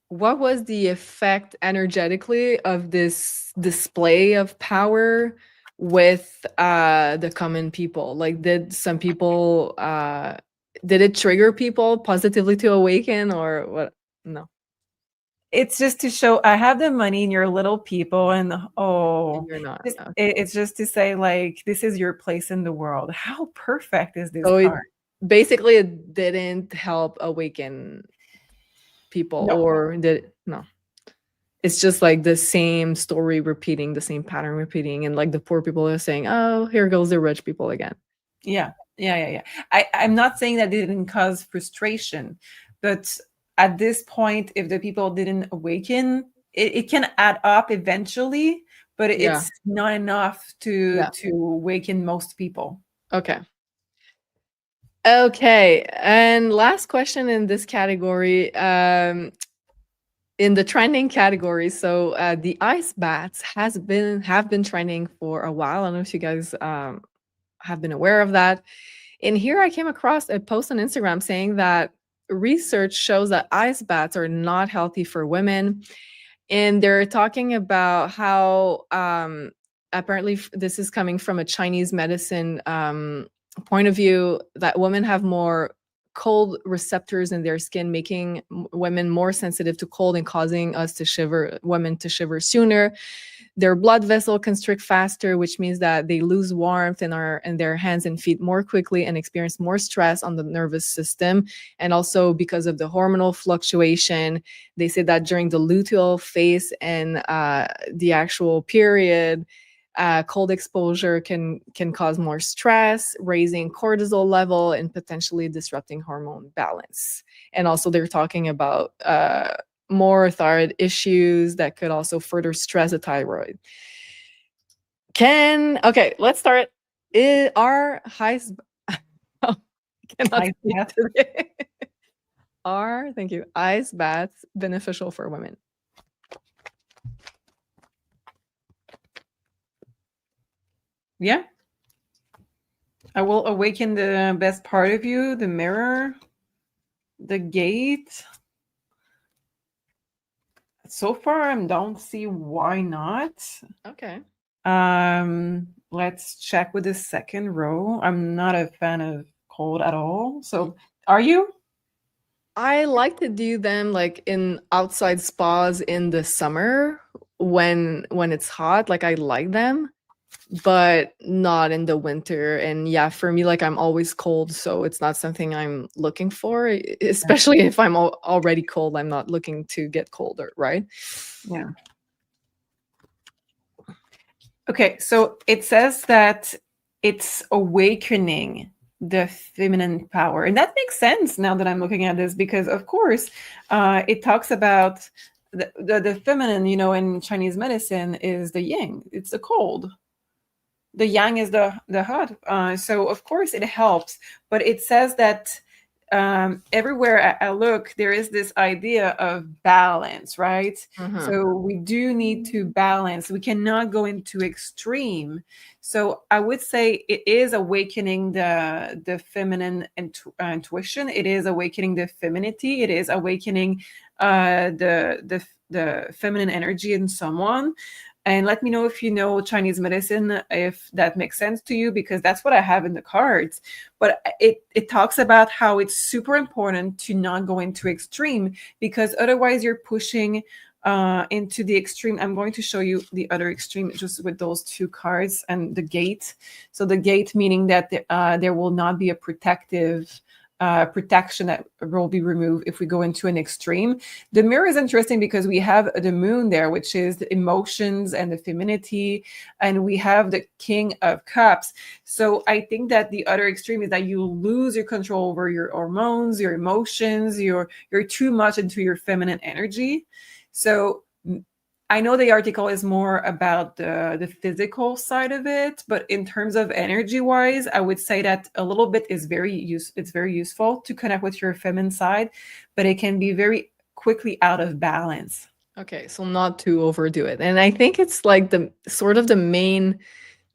Speaker 1: what was the effect energetically of this display of power with the common people? Like, did some people did it trigger people positively to awaken, or what? No,
Speaker 2: It's just to show I have the money and you're little people, and
Speaker 1: and you're not.
Speaker 2: it's just to say, like, this is your place in the world. How perfect is this
Speaker 1: So it
Speaker 2: card?
Speaker 1: basically it didn't help awaken people,
Speaker 2: No.
Speaker 1: or did no? It's just like the same story repeating, the same pattern repeating, and like the poor people are saying, "Oh, here goes the rich people again."
Speaker 2: Yeah. Yeah. I'm not saying that it didn't cause frustration, but at this point, if the people didn't awaken, it can add up eventually, but
Speaker 1: Yeah.
Speaker 2: it's not enough
Speaker 1: Yeah.
Speaker 2: to awaken most people.
Speaker 1: Okay. Okay. And last question in this category, in the trending category. So the ice bats have been trending for a while. I don't know if you guys have been aware of that. And here I came across a post on Instagram saying that research shows that ice baths are not healthy for women. And they're talking about how apparently this is coming from a Chinese medicine point of view, that women have more cold receptors in their skin, making women more sensitive to cold and causing us to shiver, women to shiver sooner. Their blood vessel constrict faster, which means that they lose warmth in their hands and feet more quickly and experience more stress on the nervous system. And also because of the hormonal fluctuation, they say that during the luteal phase and the actual period, cold exposure can cause more stress, raising cortisol level and potentially disrupting hormone balance. And also they're talking about more thyroid issues that could also further stress the thyroid. Okay, let's start. Are highs cannot
Speaker 2: Ice
Speaker 1: speak
Speaker 2: bath.
Speaker 1: today. Are, thank you, ice baths beneficial for women?
Speaker 2: Yeah. I will awaken the best part of you, the mirror, the gate. So far, I don't see why not.
Speaker 1: Okay.
Speaker 2: Let's check with the second row. I'm not a fan of cold at all. So, are you?
Speaker 1: I like to do them like in outside spas in the summer when it's hot. Like, I like them, but not in the winter. And yeah, for me, like, I'm always cold, so it's not something I'm looking for, especially if I'm already cold. I'm not looking to get colder, right?
Speaker 2: Yeah. Okay, so it says that it's awakening the feminine power. And that makes sense now that I'm looking at this, because, of course, it talks about the feminine, in Chinese medicine is the yin, it's the cold. The yang is the hot. So, of course, it helps. But it says that everywhere I look, there is this idea of balance, right? So we do need to balance. We cannot go into extreme. So I would say it is awakening the feminine intuition. It is awakening the femininity. It is awakening the feminine energy in someone. And let me know if you know Chinese medicine, if that makes sense to you, because that's what I have in the cards. But it talks about how it's super important to not go into extreme, because otherwise you're pushing into the extreme. I'm going to show you the other extreme just with those two cards and the gate. So the gate meaning that there will not be a protection that will be removed if we go into an extreme. The mirror is interesting because we have the moon there, which is the emotions and the femininity, and we have the King of Cups. So I think that the other extreme is that you lose your control over your hormones, your emotions, you're too much into your feminine energy. So I know the article is more about the physical side of it, but in terms of energy wise, I would say that a little bit is it's very useful to connect with your feminine side, but it can be very quickly out of balance.
Speaker 1: Okay, so not to overdo it. And I think it's like the sort of the main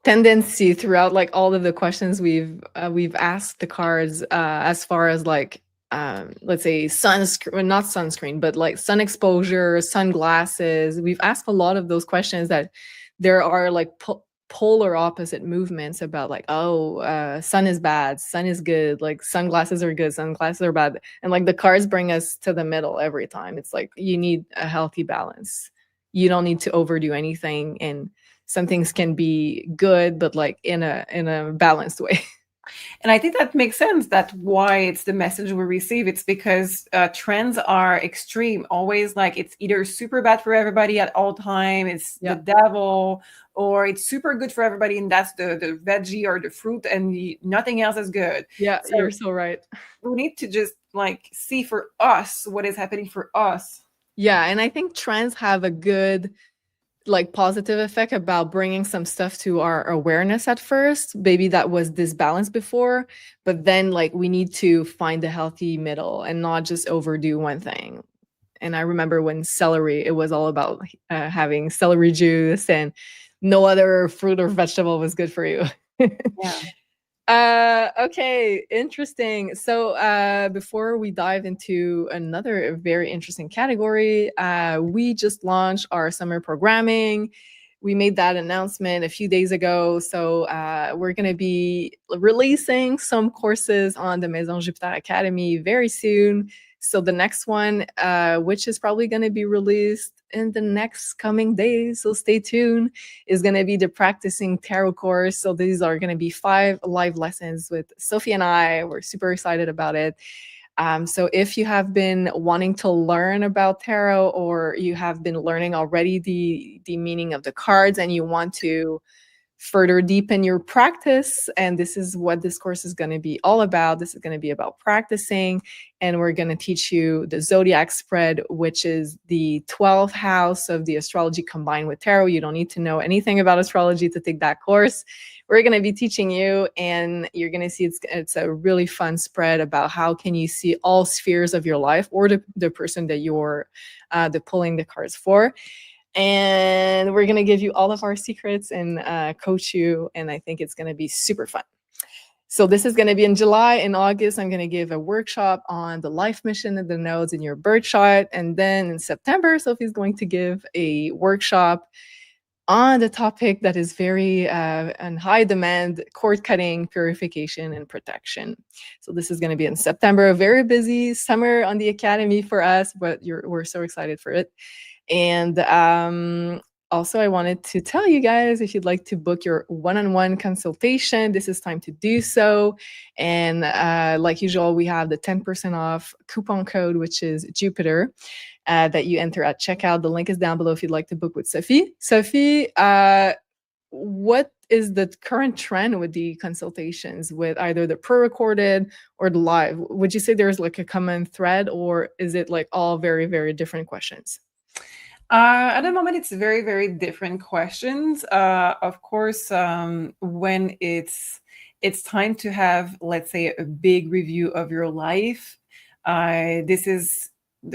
Speaker 1: tendency throughout like all of the questions we've asked the cards, as far as like let's say sunscreen, not sunscreen, but like sun exposure, sunglasses. We've asked a lot of those questions that there are like polar opposite movements about like, oh, sun is bad, sun is good, like sunglasses are good, sunglasses are bad. And like the cards bring us to the middle every time. It's like you need a healthy balance. You don't need to overdo anything. And some things can be good, but like in a balanced way.
Speaker 2: And I think that makes sense. That's why it's the message we receive. It's because trends are extreme. Always like it's either super bad for everybody at all time, it's the devil, or it's super good for everybody, and that's the veggie or the fruit, and nothing else is good.
Speaker 1: Yeah,
Speaker 2: So
Speaker 1: you're so right.
Speaker 2: we need to just like see for us what is happening for us.
Speaker 1: Yeah, and I think trends have a good like positive effect about bringing some stuff to our awareness at first. Maybe that was disbalanced before, but then like we need to find the healthy middle and not just overdo one thing. And I remember when celery, it was all about having celery juice and no other fruit or vegetable was good for you.
Speaker 2: Yeah.
Speaker 1: Okay, interesting. So before we dive into another very interesting category, we just launched our summer programming. We made that announcement a few days ago. So we're going to be releasing some courses on the Maison Jupiter Academy very soon. So the next one, which is probably going to be released in the next coming days, so stay tuned, is going to be the Practicing Tarot course. So these are going to be 5 live lessons with Sophie and I. We're super excited about it. So if you have been wanting to learn about tarot, or you have been learning already the meaning of the cards and you want to further deepen your practice, and this is what this course is going to be all about. This is going to be about practicing, and we're going to teach you the zodiac spread, which is the 12th house of the astrology combined with tarot. You don't need to know anything about astrology to take that course. We're going to be teaching you, and you're going to see it's a really fun spread about how can you see all spheres of your life, or the person that you're pulling the cards for. And we're going to give you all of our secrets and coach you. And I think it's going to be super fun. So this is going to be in July. In August, I'm going to give a workshop on the life mission and the nodes in your birth chart. And then in September, Sophie's going to give a workshop on the topic that is very in high demand: cord cutting, purification, and protection. So this is going to be in September. A very busy summer on the Academy for us, but we're so excited for it. And also, I wanted to tell you guys, if you'd like to book your one-on-one consultation, this is time to do so. And like usual, we have the 10% off coupon code, which is Jupiter, that you enter at checkout. The link is down below if you'd like to book with Sophie. Sophie, what is the current trend with the consultations, with either the pre-recorded or the live? Would you say there's like a common thread, or is it like all very, very different questions?
Speaker 2: At the moment, it's very, very different questions. Of course, when it's time to have, let's say, a big review of your life, this is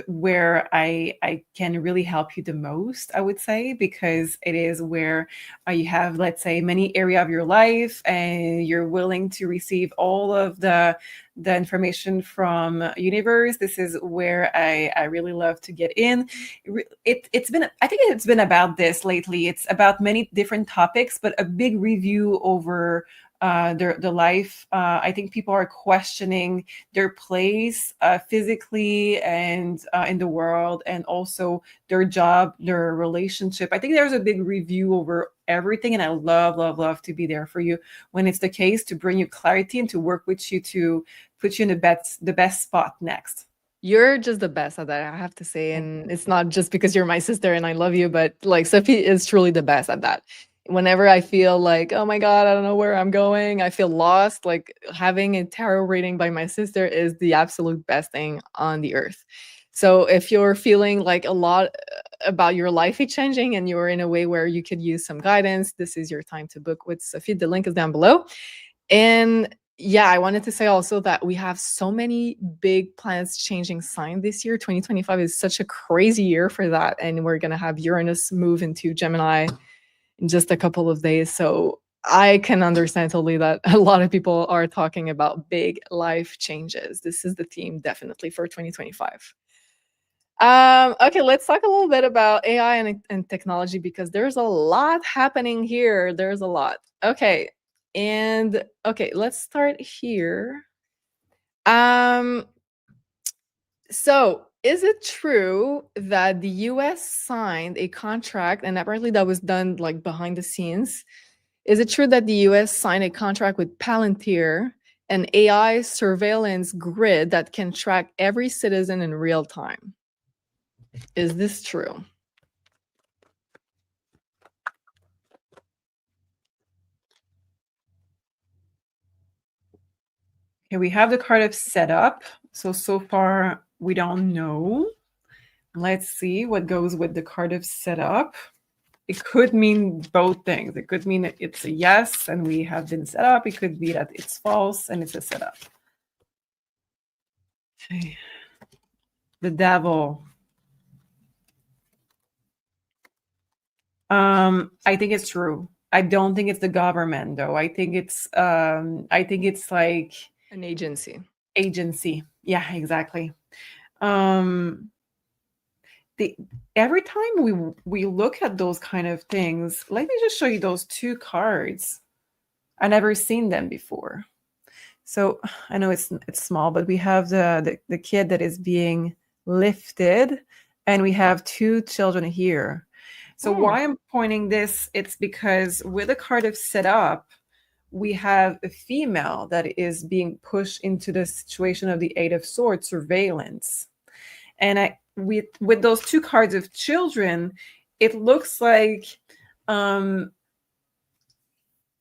Speaker 2: where I can really help you the most, I would say, because it is where you have, let's say, many area of your life, and you're willing to receive all of the information from universe. This is where I really love to get in. I think it's been about this lately. It's about many different topics, but a big review over the life. I think people are questioning their place physically and in the world, and also their job, their relationship. I think there's a big review over everything, and I love to be there for you when it's the case, to bring you clarity and to work with you to put you in the best spot next.
Speaker 1: You're just the best at that, I have to say. And it's not just because you're my sister and I love you, but like Sophie is truly the best at that. Whenever I feel like, oh my God, I don't know where I'm going, I feel lost, like having a tarot reading by my sister is the absolute best thing on the earth. So if you're feeling like a lot about your life is changing and you're in a way where you could use some guidance, this is your time to book with Sophie. The link is down below. And yeah, I wanted to say also that we have so many big planets changing sign this year. 2025 is such a crazy year for that. And we're going to have Uranus move into Gemini in just a couple of days. So I can understand totally that a lot of people are talking about big life changes. This is the theme definitely for 2025. Okay, let's talk a little bit about AI and technology because there's a lot happening here. There's a lot. Okay, and okay, let's start here. Um, so is it true that the US signed a contract, and apparently that was done like behind the scenes? Is it true that the US signed a contract with Palantir, an AI surveillance grid that can track every citizen in real time? Is this true?
Speaker 2: Okay, we have the card of setup. So far, we don't know. Let's see what goes with the card of setup. It could mean both things. It could mean that it's a yes and we have been set up. It could be that it's false and it's a setup. Okay. The devil. I think it's true. I don't think it's the government though. I think it's like
Speaker 1: An agency.
Speaker 2: agency. Yeah, exactly. Every time we look at those kind of things, let me just show you those two cards. I never seen them before. So I know it's small, but we have the kid that is being lifted, and we have two children here. So why I'm pointing this, it's because with a card of set up, we have a female that is being pushed into the situation of the Eight of Swords, surveillance. And with those two cards of children, it looks like I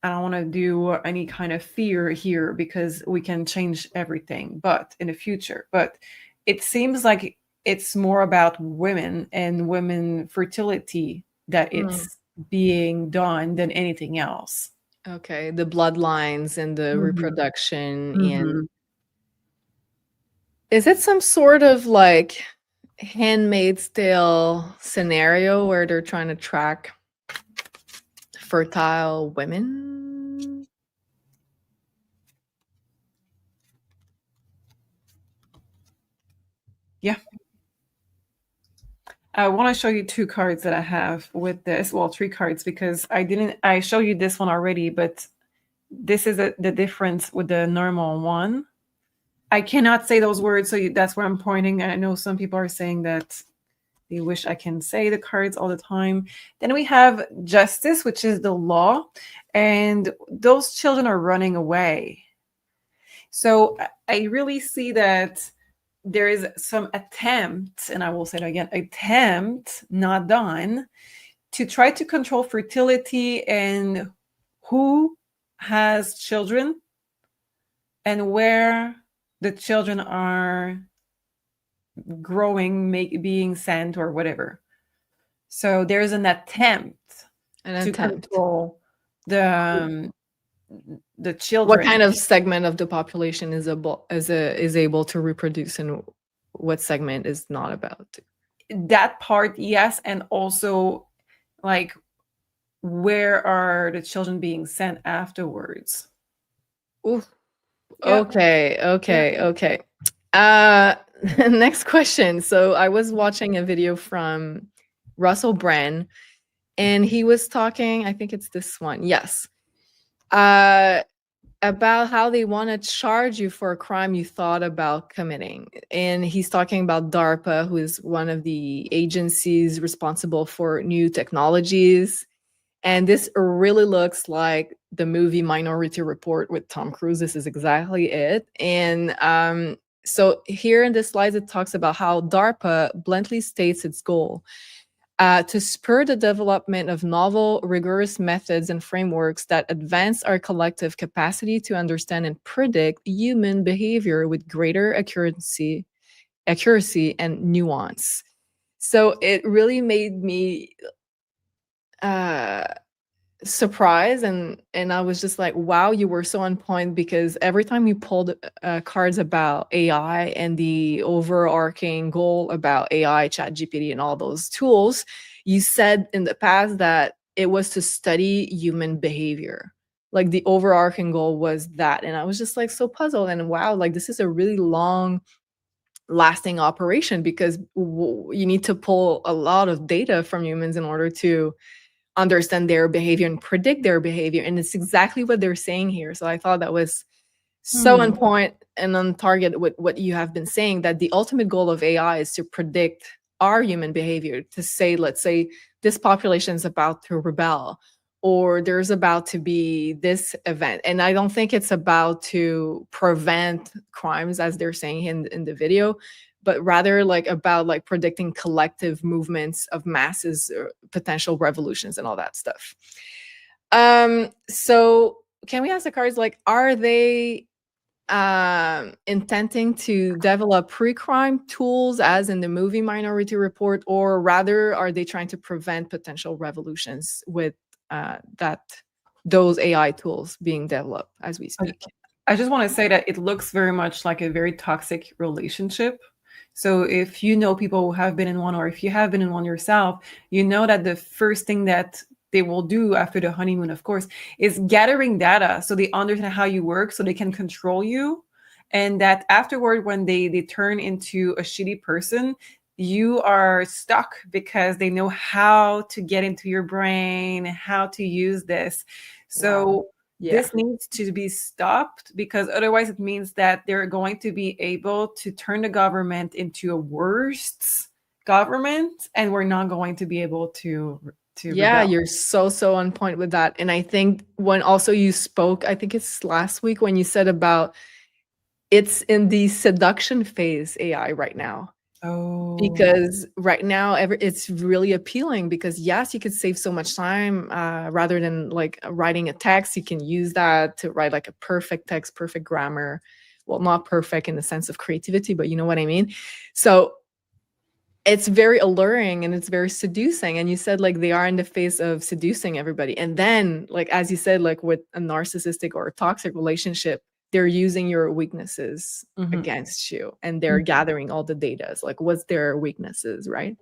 Speaker 2: don't want to do any kind of fear here because we can change everything, but in the future. But it seems like it's more about women and women fertility that it's being done than anything else.
Speaker 1: Okay, the bloodlines and the reproduction. And is it some sort of like Handmaid's Tale scenario where they're trying to track fertile women?
Speaker 2: Yeah. I want to show you two cards that I have with this. Well, three cards because I showed you this one already, but this is the difference with the normal one. I cannot say those words, so that's where I'm pointing. I know some people are saying that they wish I can say the cards all the time. Then we have justice, which is the law, and those children are running away. So I really see that there is some attempt, and I will say it again, attempt, not done, to try to control fertility and who has children and where the children are growing, being sent or whatever. So there's an attempt to control the children.
Speaker 1: What kind of segment of the population is able to reproduce, and what segment is not about?
Speaker 2: That part, yes, and also like where are the children being sent afterwards?
Speaker 1: Ooh. Yep. Okay. Next question. So I was watching a video from Russell Brand, and he was talking, I think it's this one, yes, about how they want to charge you for a crime you thought about committing. And he's talking about DARPA, who is one of the agencies responsible for new technologies. And this really looks like the movie Minority Report with Tom Cruise. This is exactly it. And so here in the slides, it talks about how DARPA bluntly states its goal to spur the development of novel, rigorous methods and frameworks that advance our collective capacity to understand and predict human behavior with greater accuracy and nuance. So it really made me surprised, and I was just like, wow, you were so on point, because every time you pulled cards about AI and the overarching goal about AI, ChatGPT, and all those tools, you said in the past that it was to study human behavior. like the overarching goal was that. And I was just like so puzzled, and wow, like this is a really long lasting operation, because you need to pull a lot of data from humans in order to understand their behavior and predict their behavior. And it's exactly what they're saying here. So I thought that was so on point and on target with what you have been saying, that the ultimate goal of AI is to predict our human behavior, to say, let's say this population is about to rebel, or there's about to be this event. And I don't think it's about to prevent crimes, as they're saying in the video, but rather like about like predicting collective movements of masses, or potential revolutions and all that stuff. So can we ask the cards, like, are they intending to develop pre-crime tools as in the movie Minority Report, or rather are they trying to prevent potential revolutions with those AI tools being developed as we speak?
Speaker 2: I just want to say that it looks very much like a very toxic relationship. So if you know people who have been in one, or if you have been in one yourself, you know that the first thing that they will do after the honeymoon, of course, is gathering data so they understand how you work, so they can control you. And that afterward, when they turn into a shitty person, you are stuck because they know how to get into your brain, how to use this. So
Speaker 1: Wow. Yeah.
Speaker 2: this needs to be stopped, because otherwise it means that they're going to be able to turn the government into a worse government, and we're not going to be able to
Speaker 1: Yeah,
Speaker 2: rebel.
Speaker 1: you're so on point with that. And I think when also you spoke, I think it's last week, when you said about it's in the seduction phase, AI right now.
Speaker 2: Oh,
Speaker 1: Because right now it's really appealing, because yes, you could save so much time, rather than like writing a text. You can use that to write like a perfect text, perfect grammar. Well, not perfect in the sense of creativity, but you know what I mean. So it's very alluring and it's very seducing. And you said like they are in the phase of seducing everybody, and then like as you said, like with a narcissistic or a toxic relationship, they're using your weaknesses against you, and they're gathering all the data. It's like, what's their weaknesses, right?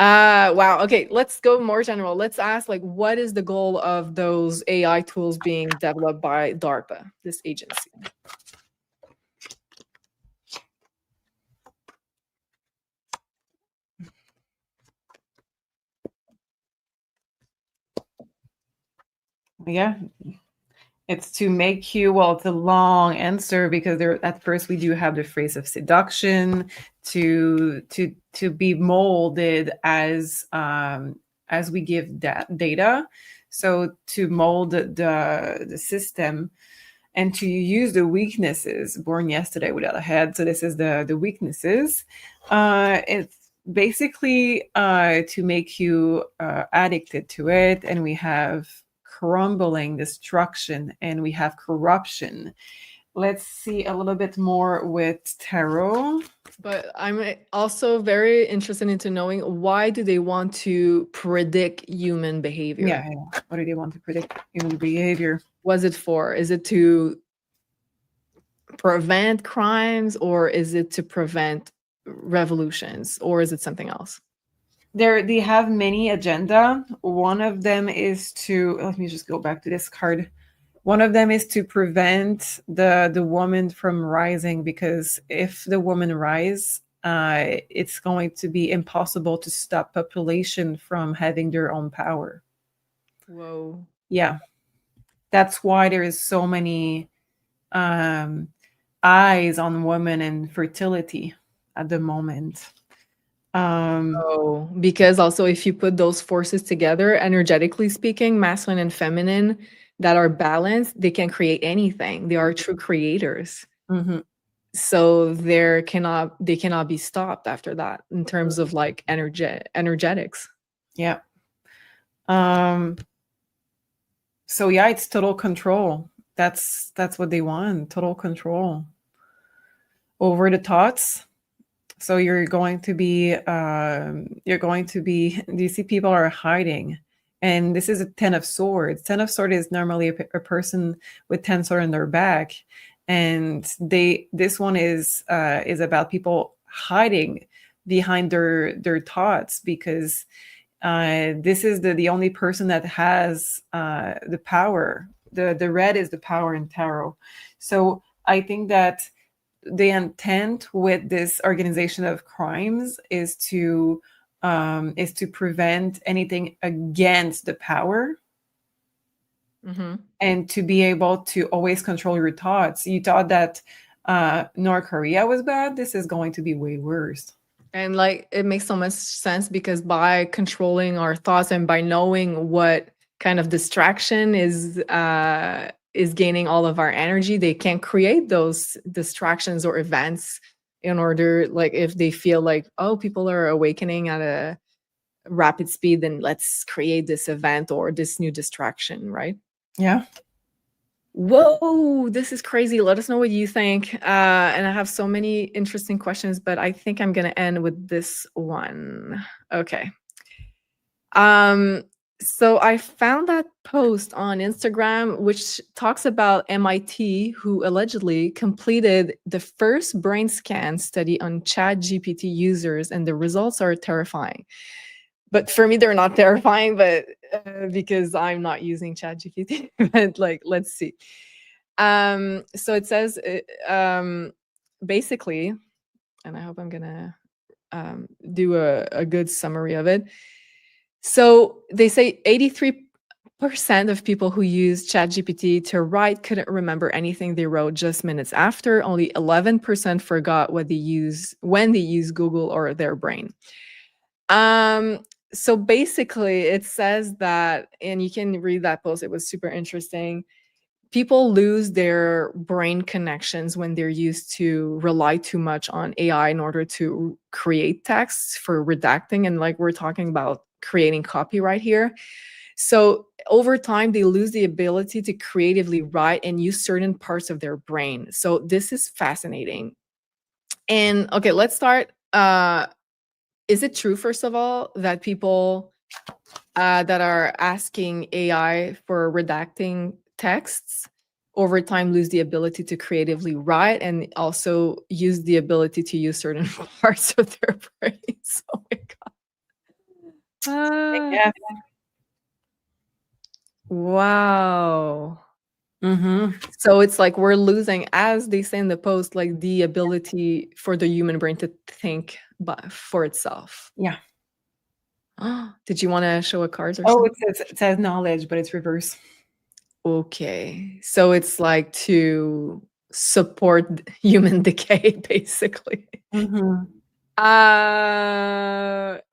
Speaker 1: Wow. Okay, let's go more general. Let's ask, like, what is the goal of those AI tools being developed by DARPA, this agency?
Speaker 2: yeah. It's to make you, well, it's a long answer, because there at first we do have the phrase of seduction, to be molded as we give that data. So to mold the system, and to use the weaknesses. Born yesterday without a head. So this is the weaknesses. It's basically to make you addicted to it. And we have crumbling, destruction, and we have corruption. Let's see a little bit more with tarot.
Speaker 1: But I'm also very interested into knowing, why do they want to predict human behavior?
Speaker 2: Yeah. What do they want to predict human behavior?
Speaker 1: Was it for? Is it to prevent crimes, or is it to prevent revolutions, or is it something else?
Speaker 2: They have many agenda. One of them is to, let me just go back to this card. One of them is to prevent the woman from rising, because if the woman rise, it's going to be impossible to stop population from having their own power.
Speaker 1: Whoa.
Speaker 2: Yeah. That's why there is so many eyes on women and fertility at the moment.
Speaker 1: Oh, because also if you put those forces together, energetically speaking, masculine and feminine, that are balanced, they can create anything. They are true creators. So they cannot be stopped after that in terms of like energetics.
Speaker 2: Yeah. So yeah, it's total control. That's what they want, total control over the thoughts. So you're going to be do you see people are hiding? And this is a 10 of swords. 10 of swords is normally a person with 10 swords in their back. And this one is about people hiding behind their thoughts, because This is the only person that has the power. The red is the power in tarot. So I think that the intent with this organization of crimes is to prevent anything against the power, and to be able to always control your thoughts. You thought that North Korea was bad. This is going to be way worse.
Speaker 1: And like, it makes so much sense because by controlling our thoughts and by knowing what kind of distraction is gaining all of our energy, they can create those distractions or events in order, like if they feel like, oh, people are awakening at a rapid speed, then let's create this event or this new distraction, right?
Speaker 2: Yeah.
Speaker 1: Whoa, this is crazy. Let us know what you think. And I have so many interesting questions, but I think I'm going to end with this one. Okay. So I found that post on Instagram, which talks about MIT, who allegedly completed the first brain scan study on ChatGPT users, and the results are terrifying. But for me, they're not terrifying, but because I'm not using ChatGPT. But like, let's see. So it says basically, and I hope I'm gonna do a good summary of it. So they say 83% of people who used ChatGPT to write couldn't remember anything they wrote just minutes after. Only 11% forgot what they use when they use Google or their brain. So basically it says that, and you can read that post, it was super interesting. People lose their brain connections when they're used to rely too much on AI in order to create texts for redacting. And like we're talking about creating copyright here. So over time, they lose the ability to creatively write and use certain parts of their brain. So this is fascinating. And okay, let's start. Is it true, first of all, that people that are asking AI for redacting texts over time lose the ability to creatively write and also use the ability to use certain parts of their brains? Oh my God.
Speaker 2: Yeah.
Speaker 1: Wow. So it's like we're losing, as they say in the post, like the ability for the human brain to think for itself.
Speaker 2: Yeah.
Speaker 1: Did you want to show a card or
Speaker 2: Oh,
Speaker 1: something?
Speaker 2: it says knowledge, but it's reverse.
Speaker 1: Okay. So it's like to support human decay, basically.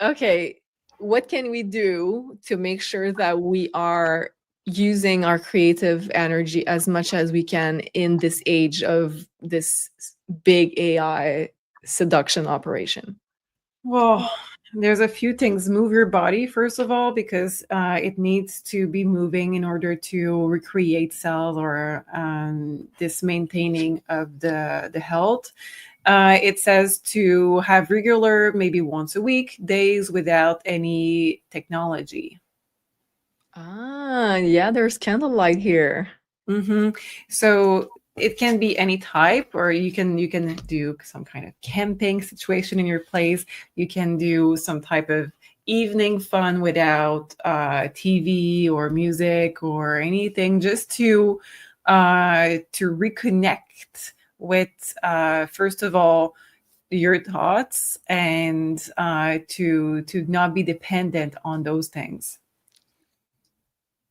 Speaker 1: Okay. What can we do to make sure that we are using our creative energy as much as we can in this age of this big AI seduction operation?
Speaker 2: Well, there's a few things. Move your body, first of all, because it needs to be moving in order to recreate cells or this maintaining of the health. It says to have regular, maybe once a week, days without any technology.
Speaker 1: Yeah, there's candlelight here.
Speaker 2: So it can be any type, or you can do some kind of camping situation in your place. You can do some type of evening fun without TV or music or anything, just to reconnect with first of all your thoughts, and to not be dependent on those things.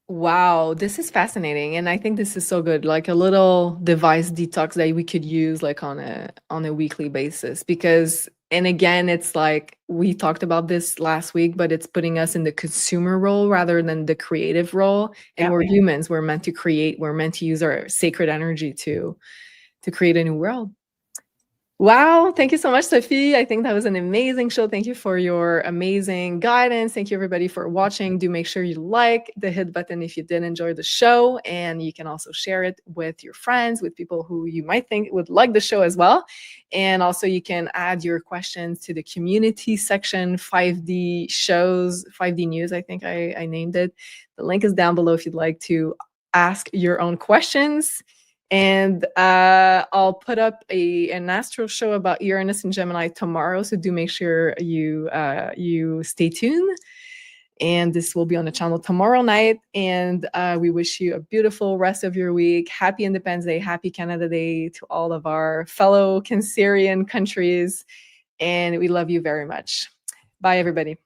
Speaker 1: Wow, this is fascinating, and I think this is so good, like a little device detox that we could use like on a weekly basis. Because, and again, it's like we talked about this last week, but it's putting us in the consumer role rather than the creative role. And we're humans, we're meant to create, we're meant to use our sacred energy to create a new world. Wow, thank you so much, Sophie. I think that was an amazing show. Thank you for your amazing guidance. Thank you, everybody, for watching. Do make sure you like the hit button if you did enjoy the show, and you can also share it with your friends, with people who you might think would like the show as well. And also you can add your questions to the community section, 5D shows, 5D news, I think I named it. The link is down below if you'd like to ask your own questions. And I'll put up an astro show about Uranus and Gemini tomorrow, so do make sure you stay tuned. And this will be on the channel tomorrow night. And we wish you a beautiful rest of your week. Happy Independence Day, happy Canada Day to all of our fellow Cancerian countries. And we love you very much. Bye, everybody.